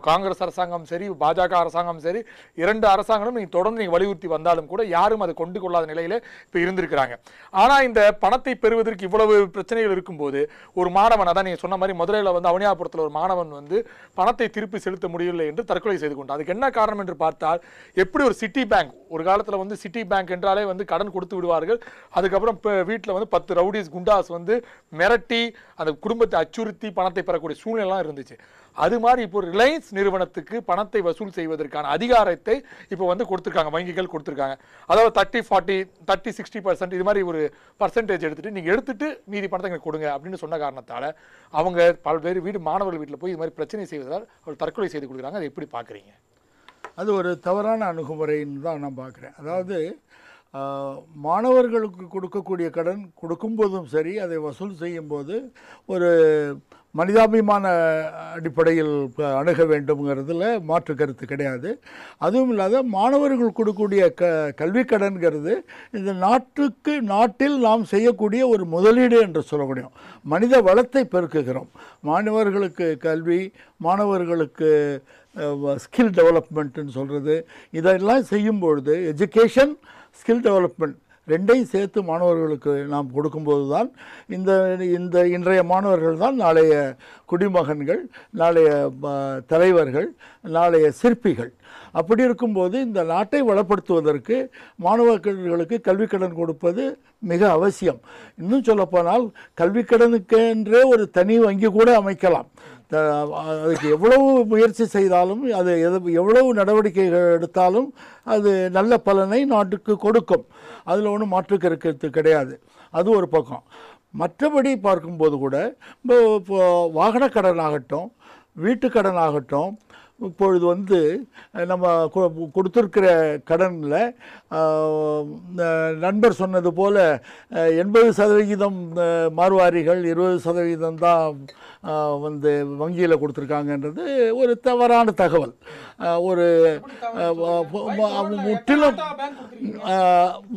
காங்கிரஸ் அரசாங்கம் சரி பாஜக அரசாங்கம் சரி 2 அரசாங்கமும் நீங்க தொடர்ந்து நீங்க வலியுறுத்தி வந்தாலும் கூட யாரும் அதை கொண்டு கொள்ளாத நிலையில இப்ப இருந்திருக்கிறாங்க. ஆனா இந்த பணத்தை பெறுவதற்கு இவ்வளவு பிரச்சனைகள் இருக்கும்போது ஒரு மாணவன், அதான் நீங்க சொன்ன மாதிரி மதுரையில வந்து அவனியாபுரத்தில் ஒரு மாணவன் வந்து பணத்தை திருப்பி செலுத்த முடியவில்லை என்று தற்கொலை செய்து கொண்டார். அதுக்கு என்ன காரணம் என்று பார்த்தால், எப்படி ஒரு சிட்டி பேங்க், ஒரு காலத்துல வந்து சிட்டி பேங்க் என்றாலே வந்து கடன் கொடுத்து விடுவார்கள், அதுக்கப்புறம் வீட்டில் வந்து 10 ரவுடிஸ் குண்டாஸ் வந்து மிரட்டி அந்த குடும்பத்தை அச்சுறுத்தி பணத்தை பெறக்கூடிய சூழ்நிலை இருந்துச்சு. அது மாதிரி இப்போ ரிலையன்ஸ் நிறுவனத்துக்கு பணத்தை வசூல் செய்வதற்கான அதிகாரத்தை இப்போ வந்து கொடுத்துருக்காங்க, வங்கிகள் கொடுத்துருக்காங்க. அதாவது 30-40 30-60% இது மாதிரி ஒரு பர்சன்டேஜ் எடுத்துட்டு நீங்க எடுத்துட்டு மீதி பணத்தை எங்களுக்கு கொடுங்க அப்படின்னு சொன்ன காரணத்தால அவங்க பல்வேறு மாணவர்கள் வீட்டில் போய் இது மாதிரி பிரச்சனை செய்வதால் அவர் தற்கொலை செய்து கொடுக்குறாங்க. அதை எப்படி பார்க்குறீங்க? அது ஒரு தவறான அணுகுமுறைன்னு தான் நான் பார்க்குறேன். அதாவது மாணவர்களுக்கு கொடுக்கக்கூடிய கடன் கொடுக்கும்போதும் சரி, அதை வசூல் செய்யும்போது ஒரு மனிதாபிமான அடிப்படையில் அணுக வேண்டும்ங்கிறதுல மாற்று கருத்து கிடையாது. அதுவும் இல்லாத மாணவர்கள் கொடுக்கக்கூடிய கல்வி கடன்கிறது இந்த நாட்டில் நாம் செய்யக்கூடிய ஒரு முதலீடு என்று சொல்ல முடியும். மனித வளத்தை பெருக்குகிறோம். மாணவர்களுக்கு கல்வி, மாணவர்களுக்கு ஸ்கில் டெவலப்மெண்ட்டுன்னு சொல்கிறது, இதெல்லாம் செய்யும்பொழுது எஜுகேஷன் ஸ்கில் டெவலப்மெண்ட் ரெண்டையும் சேர்த்து மாணவர்களுக்கு நாம் கொடுக்கும்போது தான் இன்றைய மாணவர்கள் தான் நாளைய குடிமகன்கள், நாளைய தலைவர்கள், நாளைய சிற்பிகள். அப்படி இருக்கும்போது இந்த நாட்டை வளப்படுத்துவதற்கு மாணவர்களுக்கு கல்வி கடன் கொடுப்பது மிக அவசியம். இன்னும் சொல்லப்போனால் கல்வி கடனுக்கென்றே ஒரு தனி வங்கி கூட அமைக்கலாம். அதுக்கு எவ்வளவு முயற்சி செய்தாலும், அது எவ்வளவு நடவடிக்கைகள் எடுத்தாலும் அது நல்ல பலனை நாட்டுக்கு கொடுக்கும். அதில் ஒன்றும் மாற்று கருத்து கிடையாது. அது ஒரு பக்கம். மற்றபடி பார்க்கும்போது கூட இப்போ வாகன கடன் ஆகட்டும், வீட்டு கடன் ஆகட்டும், இப்பொழுது வந்து நம்ம கொடுத்துருக்கிற கடனில் நண்பர் சொன்னது போல் 80% மார்வாரிகள், 20% தான் வந்து வங்கியில் கொடுத்துருக்காங்கன்றது ஒரு தவறான தகவல். ஒரு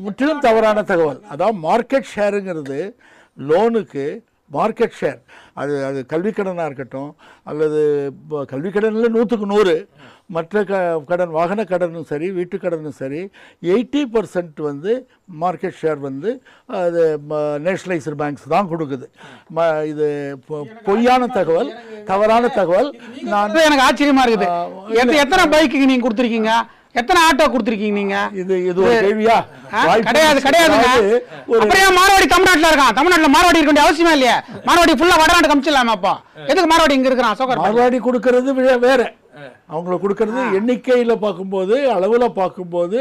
முற்றிலும் தவறான தகவல். அதாவது மார்க்கெட் ஷேருங்கிறது லோனுக்கு மார்க்கெட் ஷேர், அது கல்வி கடனாக இருக்கட்டும் அல்லது கல்வி கடனில் 100க்கு 100, மற்ற கடன் வாகன கடனும் சரி வீட்டு கடனும் சரி 80% வந்து மார்க்கெட் ஷேர் வந்து அது நேஷனலைஸ்டு பேங்க்ஸ் தான் கொடுக்குது. இது பொய்யான தகவல், தவறான தகவல். நான் எனக்கு ஆச்சரியமா இருக்குது. எத்தனை பைக்கு நீங்க கொடுத்துருக்கீங்க, எத்தனை ஆட்டோ கொடுத்துருக்கீங்க நீங்க? இது ஒரு கேள்வியா? கிடையாதுங்க. மார்வாடி தமிழ்நாட்டுல இருக்கான், தமிழ்நாட்டுல மார்வாடி இருக்க வேண்டிய அவசியமா இல்லையா? மார்வாடி ஃபுல்லா வடநாட்டு கமிச்சிடலாமா? அப்போ எதுக்கு மார்வாடி இங்க இருக்கிறான்? மார்வாடி கொடுக்கறது வேற, அவங்களுக்கு கொடுக்கறது எண்ணிக்கையில் பார்க்கும்போது, அளவில் பார்க்கும்போது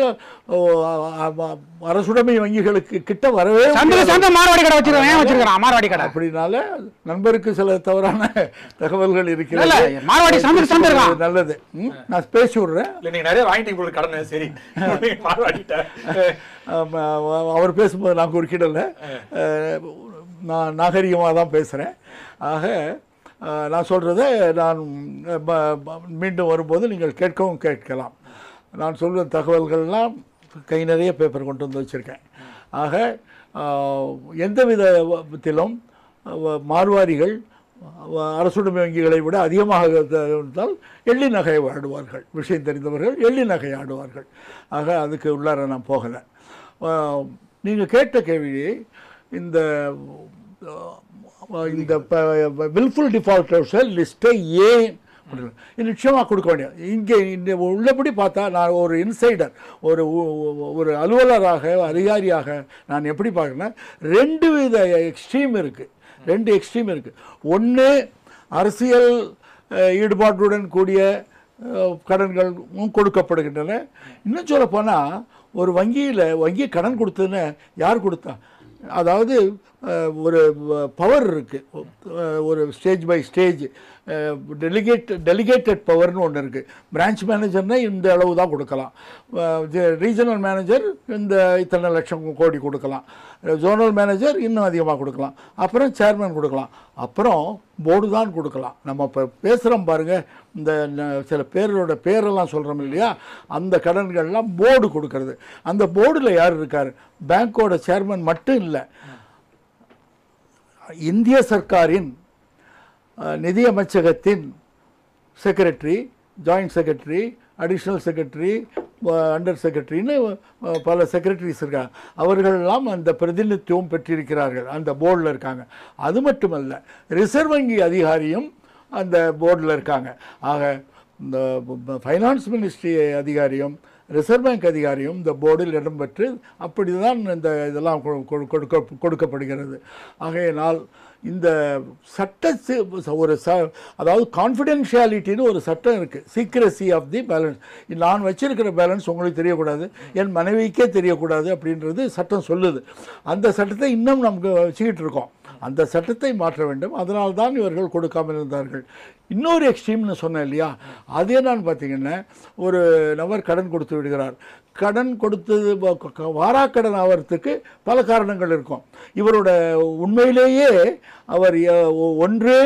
அரசுடைமை வங்கிகளுக்கு கிட்ட வரவே மார்வாடி கடை வச்சிருக்கான். மார்வாடி கடை அப்படினால நண்பருக்கு சில தவறான தகவல்கள் இருக்கிறது. நல்லது, நான் பேசி விடுறேன். அவர் பேசும்போது நான் குறுக்கிடல, நான் நாகரிகமாக தான் பேசுகிறேன். ஆக நான் சொல்கிறத நான் மீண்டும் வரும்போது நீங்கள் கேட்கலாம். நான் சொல்கிற தகவல்கள்லாம் கை நிறைய பேப்பர் கொண்டு வந்து வச்சுருக்கேன். ஆக எந்த விதத்திலும் மார்வாரிகள் அரசுடைமை வங்கிகளை விட அதிகமாக இருந்தால் எள்ளி நகை ஆடுவார்கள். விஷயம் தெரிந்தவர்கள் எள்ளி நகை ஆடுவார்கள். ஆக அதுக்கு உள்ளார நான் போகலை. நீங்கள் கேட்ட கேள்வியை இந்த வில்ஃபுல் டிஃபால்டர்ஸை லிஸ்ட்டை ஏன் நிச்சயமாக கொடுக்க வேண்டிய இங்கே இந்த உள்ளபடி பார்த்தா, நான் ஒரு இன்சைடர், ஒரு அலுவலராக அதிகாரியாக நான் எப்படி பார்க்குறேன்னா 2 வித எக்ஸ்ட்ரீம் இருக்குது. 2 எக்ஸ்ட்ரீம் இருக்குது. ஒன்று அரசியல் ஈடுபாட்டுடன் கூடிய கடன்களும் கொடுக்கப்படுகின்றன. இன்னும் சொல்ல போனால் ஒரு வங்கி கடன் கொடுத்ததுன்னு யார் கொடுத்தா? அதாவது ஒரு பவர் இருக்குது, ஒரு ஸ்டேஜ் பை ஸ்டேஜ் டெலிகேட்டட் பவர்னு ஒன்று இருக்குது. பிரான்ச் மேனேஜர்னால் இந்த அளவு தான் கொடுக்கலாம், ரீஜனல் மேனேஜர் இந்த இத்தனை லட்சம் கோடி கொடுக்கலாம், ஜோனல் மேனேஜர் இன்னும் அதிகமாக கொடுக்கலாம், அப்புறம் சேர்மன் கொடுக்கலாம், அப்புறம் போர்டு தான் கொடுக்கலாம். நம்ம இப்போ பேசுகிறோம் பாருங்கள், இந்த சில பேரோட பேரெல்லாம் சொல்கிறோம் இல்லையா, அந்த கடன்கள்லாம் போர்டு கொடுக்கறது. அந்த போர்டில் யார் இருக்கார்? பேங்க்கோட சேர்மன் மட்டும் இல்லை, இந்திய சர்க்காரின் நிதி அமைச்சகத்தின் secretary, joint secretary, additional secretary, under செக்ரட்டரின்னு பல செக்ரட்டரிஸ் இருக்காங்க. அவர்களெல்லாம் அந்த பிரதிநிதித்துவம் பெற்றிருக்கிறார்கள், அந்த போர்டில் இருக்காங்க. அது மட்டுமல்ல, ரிசர்வ் வங்கி அதிகாரியும் அந்த போர்டில் இருக்காங்க. ஆக இந்த ஃபைனான்ஸ் மினிஸ்ட்ரி அதிகாரியும் ரிசர்வ் பேங்க் அதிகாரியும் இந்த போர்டில் இடம்பெற்று அப்படி தான் இந்த இதெல்லாம் கொடுக்கப்படுகிறது. ஆகையினால் இந்த சட்ட ஒரு அதாவது கான்ஃபிடென்ஷியாலிட்டின்னு ஒரு சட்டம் இருக்குது, சீக்ரெசி ஆஃப் தி பேலன்ஸ். நான் வச்சிருக்கிற பேலன்ஸ் உங்களுக்கு தெரியக்கூடாது, என் மனைவிக்கே தெரியக்கூடாது அப்படின்றது சட்டம் சொல்லுது. அந்த சட்டத்தை இன்னும் நமக்கு வச்சுக்கிட்டு இருக்கோம். அந்த சட்டத்தை மாற்ற வேண்டும். அதனால்தான் இவர்கள் கொடுக்காமல் இருந்தார்கள். இன்னொரு எக்ஸ்ட்ரீம்னு சொன்னேன் இல்லையா, அது என்னன்னு பார்த்தீங்கன்னா, ஒரு நபர் கடன் கொடுத்து விடுகிறார். கடன் கொடுத்தது வாராக்கடன் ஆகிறதுக்கு பல காரணங்கள் இருக்கும். இவரோட உண்மையிலேயே அவர் ஒன்று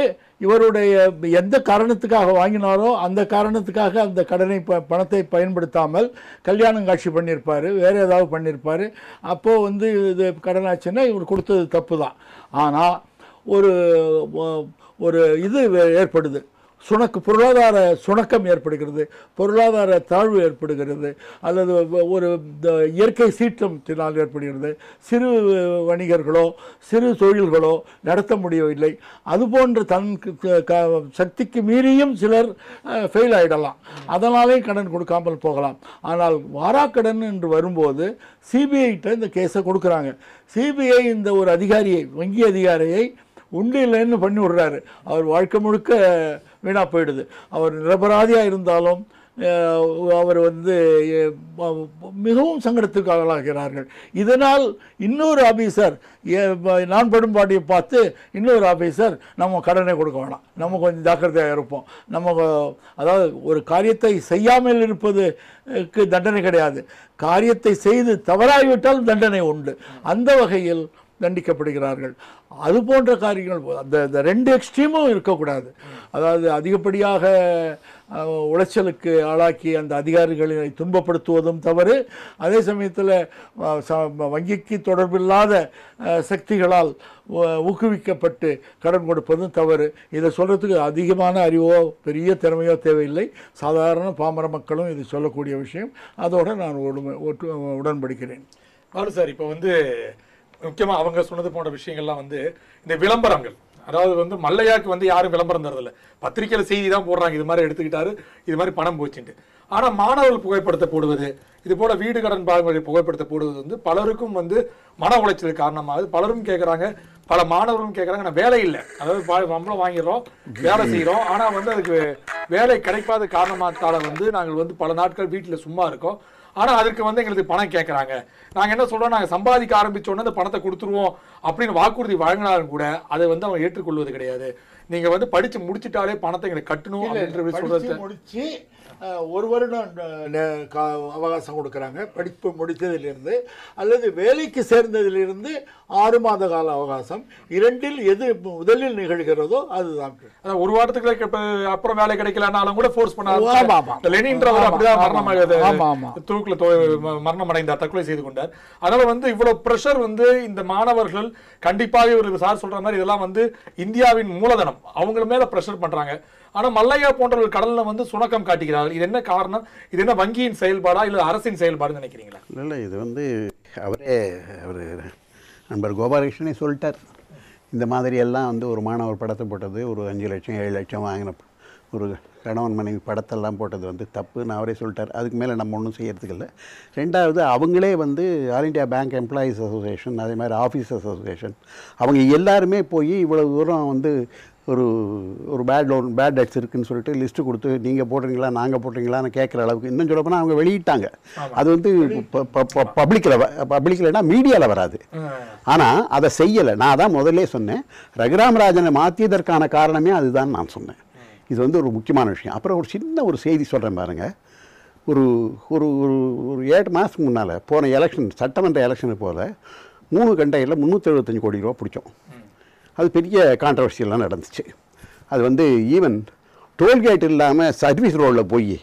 இவருடைய எந்த காரணத்துக்காக வாங்கினாரோ அந்த காரணத்துக்காக அந்த கடனை பணத்தை பயன்படுத்தாமல் கல்யாணம் காட்சி பண்ணியிருப்பார், வேறு ஏதாவது பண்ணியிருப்பார். அப்போது இது கடனாச்சுன்னா இவர் கொடுத்தது தப்பு தான். ஆனால் ஒரு இது ஏற்படுது, பொருளாதார சுணக்கம் ஏற்படுகிறது, பொருளாதார தாழ்வு ஏற்படுகிறது, அல்லது ஒரு இயற்கை சீற்றத்தினால் ஏற்படுகிறது. சிறு வணிகர்களோ சிறு தொழில்களோ நடத்த முடியவில்லை. அதுபோன்ற சக்திக்கு மீறியும் சிலர் ஃபெயில் ஆகிடலாம், அதனாலே கடன் கொடுக்காமல் போகலாம். ஆனால் வாராக்கடன் என்று வரும்போது சிபிஐட்ட இந்த கேஸை கொடுக்குறாங்க. சிபிஐ இந்த ஒரு அதிகாரியை, வங்கி அதிகாரியை உண்டு இல்லைன்னு பண்ணி விடுறாரு. அவர் வாழ்க்கை முழுக்க வீணாக போயிடுது. அவர் நிரபராதியாக இருந்தாலும் அவர் மிகவும் சங்கடத்துக்கு ஆளாகிறார்கள். இதனால் இன்னொரு ஆஃபீஸர், நான் படும்பாடியை பார்த்து இன்னொரு ஆஃபீஸர் நம்ம கடனை கொடுக்க வேணாம், நம்ம கொஞ்சம் ஜாக்கிரதையாக இருப்போம், நம்ம அதாவது ஒரு காரியத்தை செய்யாமல் இருப்பதுக்கு தண்டனை கிடையாது, காரியத்தை செய்து தவறாகிவிட்டால் தண்டனை உண்டு. அந்த வகையில் தண்டிக்கப்படுகிறார்கள். அது போன்ற காரியங்கள் அந்த ரெண்டு எக்ஸ்ட்ரீமும் இருக்கக்கூடாது. அதாவது அதிகப்படியாக உளைச்சலுக்கு ஆளாக்கி அந்த அதிகாரிகளை துன்பப்படுத்துவதும் தவறு, அதே சமயத்தில் வங்கிக்கு தொடர்பில்லாத சக்திகளால் ஊக்குவிக்கப்பட்டு கடன் கொடுப்பதும் தவறு. இதை சொல்கிறதுக்கு அதிகமான அறிவோ பெரிய திறமையோ தேவையில்லை, சாதாரண பாமர மக்களும் இது சொல்லக்கூடிய விஷயம். அதோடு நான் உடன்படுகிறேன். பாலு சார், இப்போ முக்கியமாக அவங்க சொன்னது போன்ற விஷயங்கள்லாம் இந்த விளம்பரங்கள், அதாவது மல்லையாவுக்கு யாரும் விளம்பரம் தரதில்லை, பத்திரிகையில் செய்தி தான் போடுறாங்க, இது மாதிரி எடுத்துக்கிட்டாரு, இது மாதிரி பணம் போச்சுட்டு. ஆனால் மாணவர்கள் புகைப்படத்தை போடுவது, இது போல வீடு கடன் பாகங்களை புகைப்படத்தை போடுவது பலருக்கும் மன உளைச்சலுக்கு காரணமாகுது. பலரும் கேட்குறாங்க, பல மாணவர்களும் கேட்குறாங்க, நான் வேலை இல்லை, அதாவது நம்மளும் வாங்கிடுறோம், வேலை செய்கிறோம், ஆனால் அதுக்கு வேலை கிடைக்காத காரணத்தால் நாங்கள் பல நாட்கள் வீட்டில் சும்மா இருக்கோம், ஆனால் அதற்கு எங்களுக்கு பணம் கேட்குறாங்க. நாங்கள் என்ன சொல்கிறோம், நாங்கள் சம்பாதிக்க ஆரம்பித்தோன்னே அந்த பணத்தை கொடுத்துருவோம் அப்படின்னு வாக்குறுதி வழங்கினாலும் கூட அதை அவங்க ஏற்றுக்கொள்வது கிடையாது. நீங்கள் படித்து முடிச்சுட்டாலே பணத்தை எங்களுக்கு கட்டணும் அப்படின்ற சொல்கிறது. முடிச்சு ஒரு வருடம் அவகாசம் கொடுக்குறாங்க படிப்பு முடித்ததிலிருந்து, அல்லது வேலைக்கு சேர்ந்ததிலிருந்து 6 மாத கால அவகாசம். இரண்டில் எது முதலில் நிகழ்கிறதோ அதுதான். ஒரு வாரத்துக்கு அப்புறம் வேலை கிடைக்கலனாலும் கூட ஃபோர்ஸ் பண்ணாங்க. லெனின்றவர் அப்படிதான் தூக்குல மரணம் அடைந்தார், தற்கொலை செய்து கொண்டார். அதனால இவ்வளவு பிரஷர் இந்த மாணவர்கள் கண்டிப்பாக ஒரு சார் சொல்ற மாதிரி இதெல்லாம் இந்தியாவின் மூலதனம், அவங்க மேல பிரஷர் பண்றாங்க. ஆனா மல்லையா போன்றவர்கள் கடல்ல சுணக்கம் காட்டுகிறார்கள். இது என்ன காரணம்? இது என்ன வங்கியின் செயல்பாடா இல்ல அரசின் செயல்பாடுன்னு நினைக்கிறீங்களா? இல்லை, இது அவர் நண்பர் கோபாலகிருஷ்ணனே சொல்லிட்டார். இந்த மாதிரி எல்லாம் ஒரு மாணவர் படத்தை போட்டது, ஒரு 5 லட்சம் 7 லட்சம் வாங்கின ஒரு கணவன் மனைவி படத்தெல்லாம் போட்டது தப்புன்னு அவரே சொல்லிட்டார். அதுக்கு மேலே நம்ம ஒன்றும் செய்யறதுக்கு இல்லை. ரெண்டாவது, அவங்களே all India bank employees association, அதே மாதிரி ஆஃபீஸர்ஸ் அசோசியேஷன், அவங்க எல்லாருமே போய் இவ்வளவு தூரம் ஒரு பேட் டெட்ஸ் இருக்குன்னு சொல்லிட்டு லிஸ்ட்டு கொடுத்து நீங்கள் போடுறீங்களா நாங்கள் போடுறீங்களான்னு கேட்குற அளவுக்கு இன்னும் சொல்ல போனால் அவங்க வெளியிட்டாங்க. அது வந்து பப்ளிக்கில்னா மீடியாவில் வராது. ஆனால் அதை செய்யலை. நான் தான் முதல்ல சொன்னேன், ரகுராமராஜனை மாற்றியதற்கான காரணமே அதுதான் நான் சொன்னேன். இது வந்து ஒரு முக்கியமான விஷயம். அப்புறம் ஒரு சின்ன ஒரு செய்தி சொல்கிறேன் பாருங்கள். ஒரு ஒரு ஒரு 7 மாதத்துக்கு முன்னால் போன எலெக்ஷன், சட்டமன்ற எலெக்ஷனுக்கு போல 3 கண்டையில் 375 கோடி ரூபா பிடிச்சோம். அது பெரிய கான்ட்ரவர்சியெல்லாம் நடந்துச்சு. அது வந்து ஈவன் டோல்கேட் இல்லாமல் சர்வீஸ் ரோடில் போய்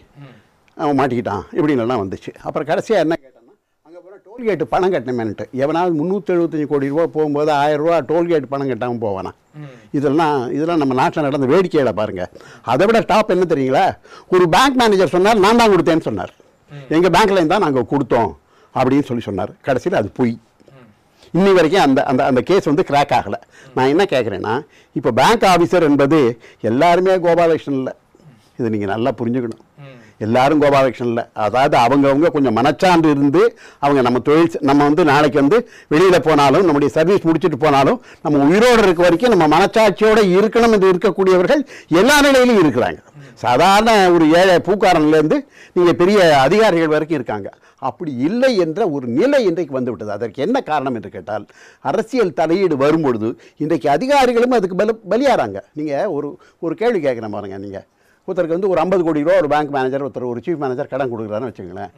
அவன் மாட்டிக்கிட்டான் இப்படின்லாம் வந்துச்சு. அப்புறம் கடைசியாக என்ன கேட்டான்னா, அங்கே போனால் டோல்கேட்டு பணம் கட்டணுமேன்ட்டு. எவனாவது 375 கோடி ரூபா போகும்போது 1000 ரூபா டோல்கேட் பணம் கட்டாமல் போவானா? இதெல்லாம் நம்ம நாட்டில் நடந்த வேடிக்கையில் பாருங்கள். அதை விட டாப் என்ன தெரியுங்களா? ஒரு பேங்க் மேனேஜர் சொன்னார், நான் தான் கொடுத்தேன்னு சொன்னார். எங்கள் பேங்க்ல இருந்தால் நாங்கள் கொடுத்தோம் அப்படின்னு சொன்னார். கடைசியில் அது பொய். இன்னி வரைக்கும் அந்த அந்த அந்த கேஸ் வந்து கிராக் ஆகலை. நான் என்ன கேட்குறேன்னா, இப்போ பேங்க் ஆஃபீஸர் என்பது எல்லாருமே கோபாலகிருஷ்ணன் இல்லை. இதை நீங்கள் நல்லா புரிஞ்சுக்கணும். எல்லாரும் கோபாலகிருஷ்ணன் இல்லை. அதாவது அவங்கவுங்க கொஞ்சம் மனச்சான்று இருந்து அவங்க நம்ம தொழில் நம்ம வந்து நாளைக்கு வந்து வெளியில் போனாலும் நம்முடைய சர்வீஸ் முடிச்சுட்டு போனாலும் நம்ம உயிரோடு இருக்க வரைக்கும் நம்ம மனச்சாட்சியோடு இருக்கணும் என்று இருக்கக்கூடியவர்கள் எல்லா நிலையிலும் இருக்கிறாங்க. சாதாரண ஒரு ஏழை பூக்காரன்லேருந்து நீங்கள் பெரிய அதிகாரிகள் வரைக்கும் இருக்காங்க. அப்படி இல்லை என்ற ஒரு நிலை இன்றைக்கு வந்துவிட்டது. அதற்கு என்ன காரணம் என்று கேட்டால், அரசியல் தலையீடு வரும்பொழுது இன்றைக்கு அதிகாரிகளும் அதுக்கு பலியாகிறாங்க. நீங்கள் ஒரு கேள்வி கேட்குறேன் பாருங்கள். நீங்கள் ஒருத்தருக்கு வந்து ஒரு 50 கோடி ரூபா ஒரு பேங்க் மேனேஜர், ஒருத்தர் ஒரு சீஃப் மேனேஜர் கடன் கொடுக்குறாருன்னு வச்சுங்களேன்.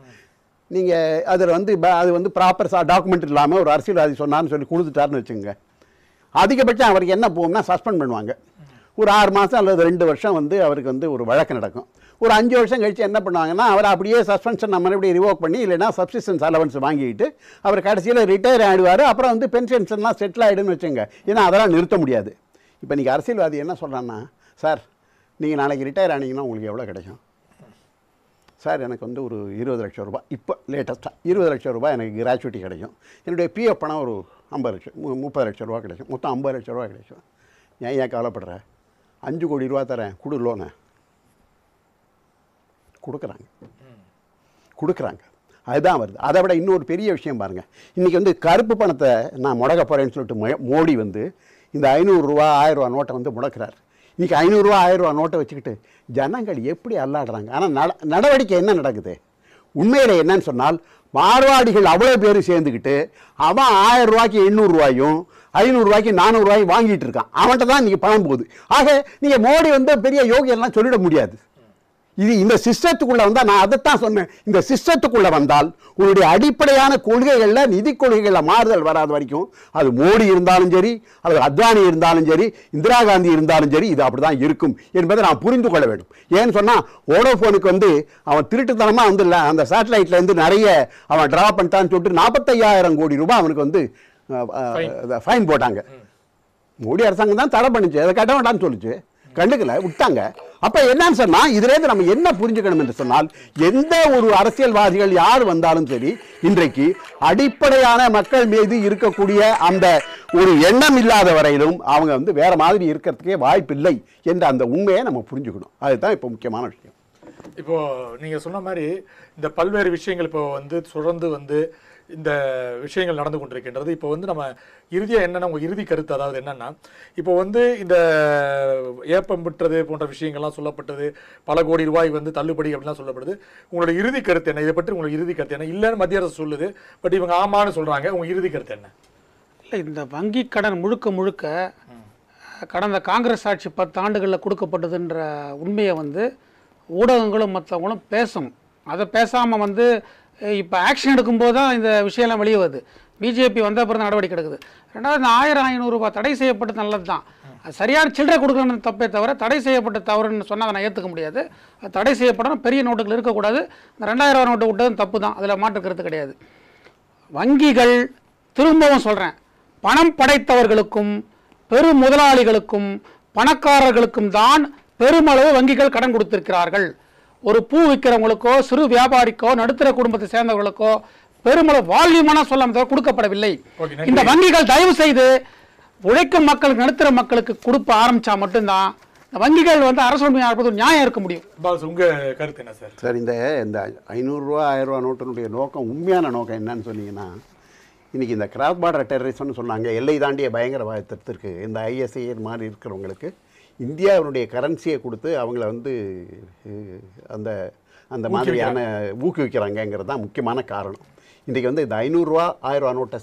நீங்கள் அதில் வந்து அது வந்து ப்ராப்பர் டாக்குமெண்ட் இல்லாமல் ஒரு அரசியல்வாதி சொன்னார்னு சொல்லி கொடுத்துட்டாருன்னு வச்சுங்க, அதிகபட்சம் அவருக்கு என்ன போகும்னா சஸ்பெண்ட் பண்ணுவாங்க. ஒரு 6 மாதம் அல்லது 2 வருஷம் வந்து அவருக்கு வந்து ஒரு வழக்கு நடக்கும். ஒரு 5 வருஷம் கழித்து என்ன பண்ணுவாங்கன்னா, அவர் அப்படியே சஸ்பென்ஷன் நம்ம மறுபடியும் ரிவோக் பண்ணி இல்லைனா சப்சிஸ்டன்ஸ் அலவன்ஸ் வாங்கிட்டு அவர் கடைசியில் ரிட்டையர் ஆகிடுவார். அப்புறம் வந்து பென்ஷன்ஸ்லாம் செட்டில் ஆகிடுன்னு வச்சுங்க. ஏன்னா அதெல்லாம் நிறுத்த முடியாது. இப்போ நீங்கள் அரசியல்வாதி என்ன சொல்கிறான்னா, சார் நீங்கள் நாளைக்கு ரிட்டையர் ஆனீங்கன்னா உங்களுக்கு எவ்வளோ கிடைக்கும்? சார் எனக்கு வந்து ஒரு 20 லட்சம் ரூபாய், இப்போ லேட்டஸ்ட்டாக 20 லட்சம் ரூபாய் எனக்கு கிராச்சுவிட்டி கிடைக்கும். என்னுடைய பிஎஃப் பணம் ஒரு 50 லட்சம் 30 லட்சம் ரூபா கிடைக்கும். மொத்தம் 50 லட்சம் ரூபா கிடைக்கும். ஏன் கவலைப்படுற? 5 கோடி ரூபா தரேன், கொடு லோனை. கொடுக்குறாங்க. அதுதான் வருது. அதை விட இன்னொரு பெரிய விஷயம் பாருங்கள். இன்றைக்கி வந்து கருப்பு பணத்தை நான் முடக்க போகிறேன்னு சொல்லிட்டு மோடி வந்து இந்த 500 ரூபா 1000 ரூபா நோட்டை வந்து முடக்கிறார். இன்றைக்கி 500 ரூபா 1000 ரூபா நோட்டை வச்சுக்கிட்டு ஜனங்கள் எப்படி அல்லாடுறாங்க. ஆனால் நடவடிக்கை என்ன நடக்குது? உண்மையில் என்னன்னு சொன்னால், மார்வாடிகள் அவ்வளோ பேர் சேர்ந்துக்கிட்டு அவன் 1000 ரூபாய்க்கு 800 ரூபாயும் 500 ரூபாய்க்கு 400 ரூபாயும் வாங்கிட்டு இருக்கான். அவன்கிட்ட தான் இன்றைக்கி பணம் போகுது. ஆக நீங்கள் மோடி வந்து பெரிய யோகியெல்லாம் சொல்லிட முடியாது. இது இந்த சிஸ்டத்துக்குள்ளே வந்தால், நான் அதைத்தான் சொன்னேன், இந்த சிஸ்டத்துக்குள்ளே வந்தால் உங்களுடைய அடிப்படையான கொள்கைகளில் நிதி கொள்கைகளில் மாறுதல் வராத வரைக்கும், அது மோடி இருந்தாலும் சரி, அது அத்வானி இருந்தாலும் சரி, இந்திரா காந்தி இருந்தாலும் சரி, இது அப்படி தான் இருக்கும் என்பதை நான் புரிந்து கொள்ள வேண்டும். ஏன்னு சொன்னால், வோடோஃபோனுக்கு வந்து அவன் திருட்டுத்தனமாக வந்து அந்த சேட்டலைட்லேருந்து நிறைய அவன் ட்ரா பண்ணிட்டான்னு சொல்லிட்டு 45,000 கோடி ரூபாய் அவனுக்கு வந்து ஃபைன் போட்டாங்க. மோடி அரசாங்கம் தான் தடை பண்ணிச்சு, அதை கட்ட வேண்டாம்னு சொல்லிச்சு, கண்டுக்கல, விட்டாங்க. அப்ப என்னன்னு சொன்னா, இதுலேருந்து நம்ம என்ன புரிஞ்சுக்கணும் என்று சொன்னால், எந்த ஒரு அரசியல்வாதிகள் யார் வந்தாலும் சரி, இன்றைக்கு அடிப்படையான மக்கள் மீது இருக்கக்கூடிய அந்த ஒரு எண்ணம் இல்லாத வரையிலும் அவங்க வந்து வேற மாதிரி இருக்கிறதுக்கே வாய்ப்பில்லை என்ற அந்த உண்மையை நம்ம புரிஞ்சுக்கணும். அதுதான் இப்போ முக்கியமான விஷயம். இப்போ நீங்க சொன்ன மாதிரி இந்த பல்வேறு விஷயங்கள் இப்போ வந்து தொடர்ந்து வந்து இந்த விஷயங்கள் நடந்து கொண்டிருக்கின்றது. இப்போ வந்து நம்ம இறுதியாக என்னென்னா, உங்கள் இறுதி கருத்து அதாவது என்னென்னா, இப்போ வந்து இந்த ஏப்பம் விட்டுறது போன்ற விஷயங்கள்லாம் சொல்லப்பட்டது, பல கோடி ரூபாய் வந்து தள்ளுபடி அப்படிலாம் சொல்லப்படுது. உங்களோட இறுதி கருத்து என்ன? இதை பற்றி உங்களுக்கு இறுதி கருத்து என்ன? இல்லைன்னு மத்திய அரசு சொல்லுது, பட் இவங்க ஆமான்னு சொல்கிறாங்க. உங்கள் இறுதி கருத்து என்ன? இல்லை, இந்த வங்கி கடன் முழுக்க கடந்த காங்கிரஸ் ஆட்சி 10 ஆண்டுகளில் கொடுக்கப்பட்டதுன்ற உண்மையை வந்து ஊடகங்களும் மற்றவங்களும் பேசணும். அதை பேசாமல் வந்து இப்போ ஆக்ஷன் எடுக்கும்போது தான் இந்த விஷயம்லாம் வெளியே வருது. பிஜேபி வந்த அப்புறம் தான் நடவடிக்கை எடுக்குது. ரெண்டாவது, இந்த 1000-500 ரூபாய் தடை செய்யப்பட்டது நல்லது தான். அது சரியான சில்லறை கொடுக்கணும்னு தப்பே தவிர, தடை செய்யப்பட்ட தவறுன்னு சொன்னால் அதை நான் ஏற்றுக்க முடியாது. அது தடை செய்யப்படணும், பெரிய நோட்டுகள் இருக்கக்கூடாது. இந்த 2000 நோட்டு விட்டதும் தப்பு தான், அதில் மாற்றுக்கிறது கிடையாது. வங்கிகள், திரும்பவும் சொல்கிறேன், பணம் படைத்தவர்களுக்கும் பெரு முதலாளிகளுக்கும் பணக்காரர்களுக்கும் தான் பெருமளவு வங்கிகள் கடன் கொடுத்திருக்கிறார்கள். ஒரு பூ விற்கிறவங்களுக்கோ, சிறு வியாபாரிக்கோ, நடுத்தர குடும்பத்தை சேர்ந்தவர்களுக்கோ பெருமளவு வால்யூமான சொல்ல கொடுக்கப்படவில்லை. இந்த வங்கிகள் தயவு செய்து உழைக்கும் மக்களுக்கு, நடுத்தர மக்களுக்கு கொடுப்ப ஆரம்பிச்சா மட்டும்தான் இந்த வங்கிகள் வந்து அரசு நியாயம் இருக்க முடியும். உங்க கருத்து என்ன சார்? சார், இந்த 500 ரூபா 1000 ரூபா நோட்டினுடைய நோக்கம், உண்மையான நோக்கம் என்னன்னு சொன்னீங்கன்னா, இன்றைக்கி இந்த கிராஸ் பார்டர் டெரரிசம்னு சொன்னாங்க, எல்லை தாண்டிய பயங்கரவாதத்திற்கு இந்த ஐஎஸ்ஐ மாதிரி இருக்கிறவங்களுக்கு இந்தியாவினுடைய கரன்சியை கொடுத்து அவங்கள வந்து அந்த அந்த மாதிரியான ஊக்குவிக்கிறாங்கங்கிறது தான் முக்கியமான காரணம். இன்றைக்கி வந்து இந்த 500 ரூபா 1000 ரூபா நோட்டை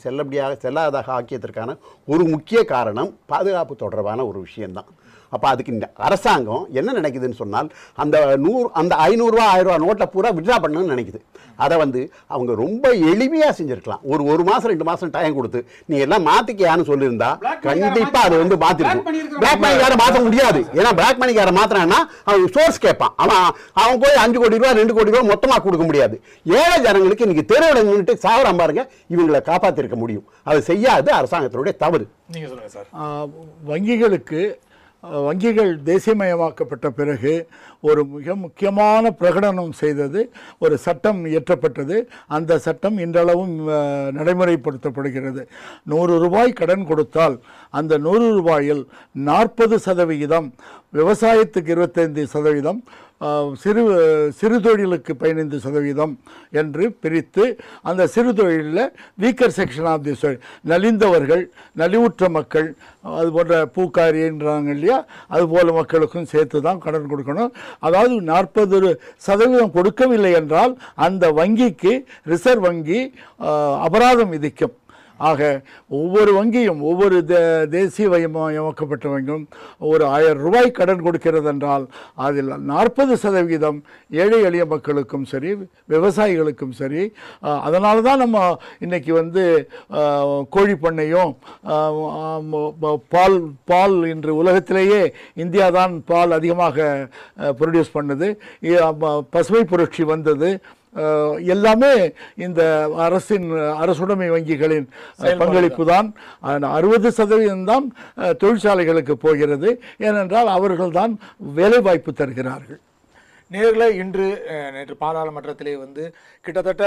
செல்லாதாக ஆக்கியதற்கான ஒரு முக்கிய காரணம் பாதுகாப்பு தொடர்பான ஒரு விஷயந்தான். அப்போ அதுக்கு இந்த அரசாங்கம் என்ன நினைக்குதுன்னு சொன்னால் அந்த 500 ரூபா 1000 ரூபா நோட்டை பூரா விட்ரா பண்ணணும்னு நினைக்குது. அதை வந்து அவங்க ரொம்ப எளிமையாக செஞ்சுருக்கலாம். ஒரு மாதம் 2 மாதம் டைம் கொடுத்து நீ எல்லாம் மாற்றிக்கையான்னு சொல்லியிருந்தா கண்டிப்பாக அதை வந்து மாற்றிருக்கும். பிளாக் மணிக்காரை மாற்ற முடியாது. ஏன்னா பிளாக் மணிக்காரை மாற்றினான்னா அவன் சோர்ஸ் கேட்பான். அவன் போய் 5 கோடி ரூபா 2 கோடி ரூபா மொத்தமாக கொடுக்க முடியாது. ஏழை ஜனங்களுக்கு இன்னைக்கு தெருவில் நின்றுட்டு சாவரம் பாருங்க, இவங்களை காப்பாற்றிருக்க முடியும். அது செய்யாது அரசாங்கத்தினுடைய தவறு. நீங்கள் சொல்லுங்கள் சார். வங்கிகள் தேசியமயமாக்கப்பட்ட பிறகு ஒரு மிக முக்கியமான பிரகடனம் செய்தது, ஒரு சட்டம் இயற்றப்பட்டது. அந்த சட்டம் இன்றளவும் நடைமுறைப்படுத்தப்படுகிறது. 100 ரூபாய் கடன் கொடுத்தால் அந்த 100 ரூபாயில் 40% விவசாயத்துக்கு 25%, சிறு தொழிலுக்கு 15% என்று பிரித்து அந்த சிறு தொழிலில் வீக்கர் செக்ஷன் ஆஃப் தி சொல், நலிந்தவர்கள், நலிவுற்ற மக்கள், அது போன்ற பூக்காரின்றாங்க இல்லையா, அதுபோல மக்களுக்கும் சேர்த்து தான் கடன் கொடுக்கணும். அதாவது 40% கொடுக்கவில்லை என்றால் அந்த வங்கிக்கு ரிசர்வ் வங்கி அபராதம் விதிக்கும். ஆக ஒவ்வொரு வங்கியும், ஒவ்வொரு தேசியமயமாக்கப்பட்ட வங்கியும் ஒரு 1000 ரூபாய் கடன் கொடுக்கிறது என்றால் அதில் 40% ஏழை எளிய மக்களுக்கும் சரி, விவசாயிகளுக்கும் சரி. அதனால தான் நம்ம இன்னைக்கு வந்து கோழி பண்ணையும் பால் இன்று உலகத்திலேயே இந்தியா தான் பால் அதிகமாக ப்ரொடியூஸ் பண்ணுது. பசுமை புரட்சி வந்தது. எல்லாமே இந்த அரசுடைமை வங்கிகளின் பங்களிப்பு தான். 60% தான் தொழிற்சாலைகளுக்கு போகிறது. ஏனென்றால் அவர்கள் தான் வேலைவாய்ப்பு தருகிறார்கள். நேர்களை நேற்று பாராளுமன்றத்திலே வந்து கிட்டத்தட்ட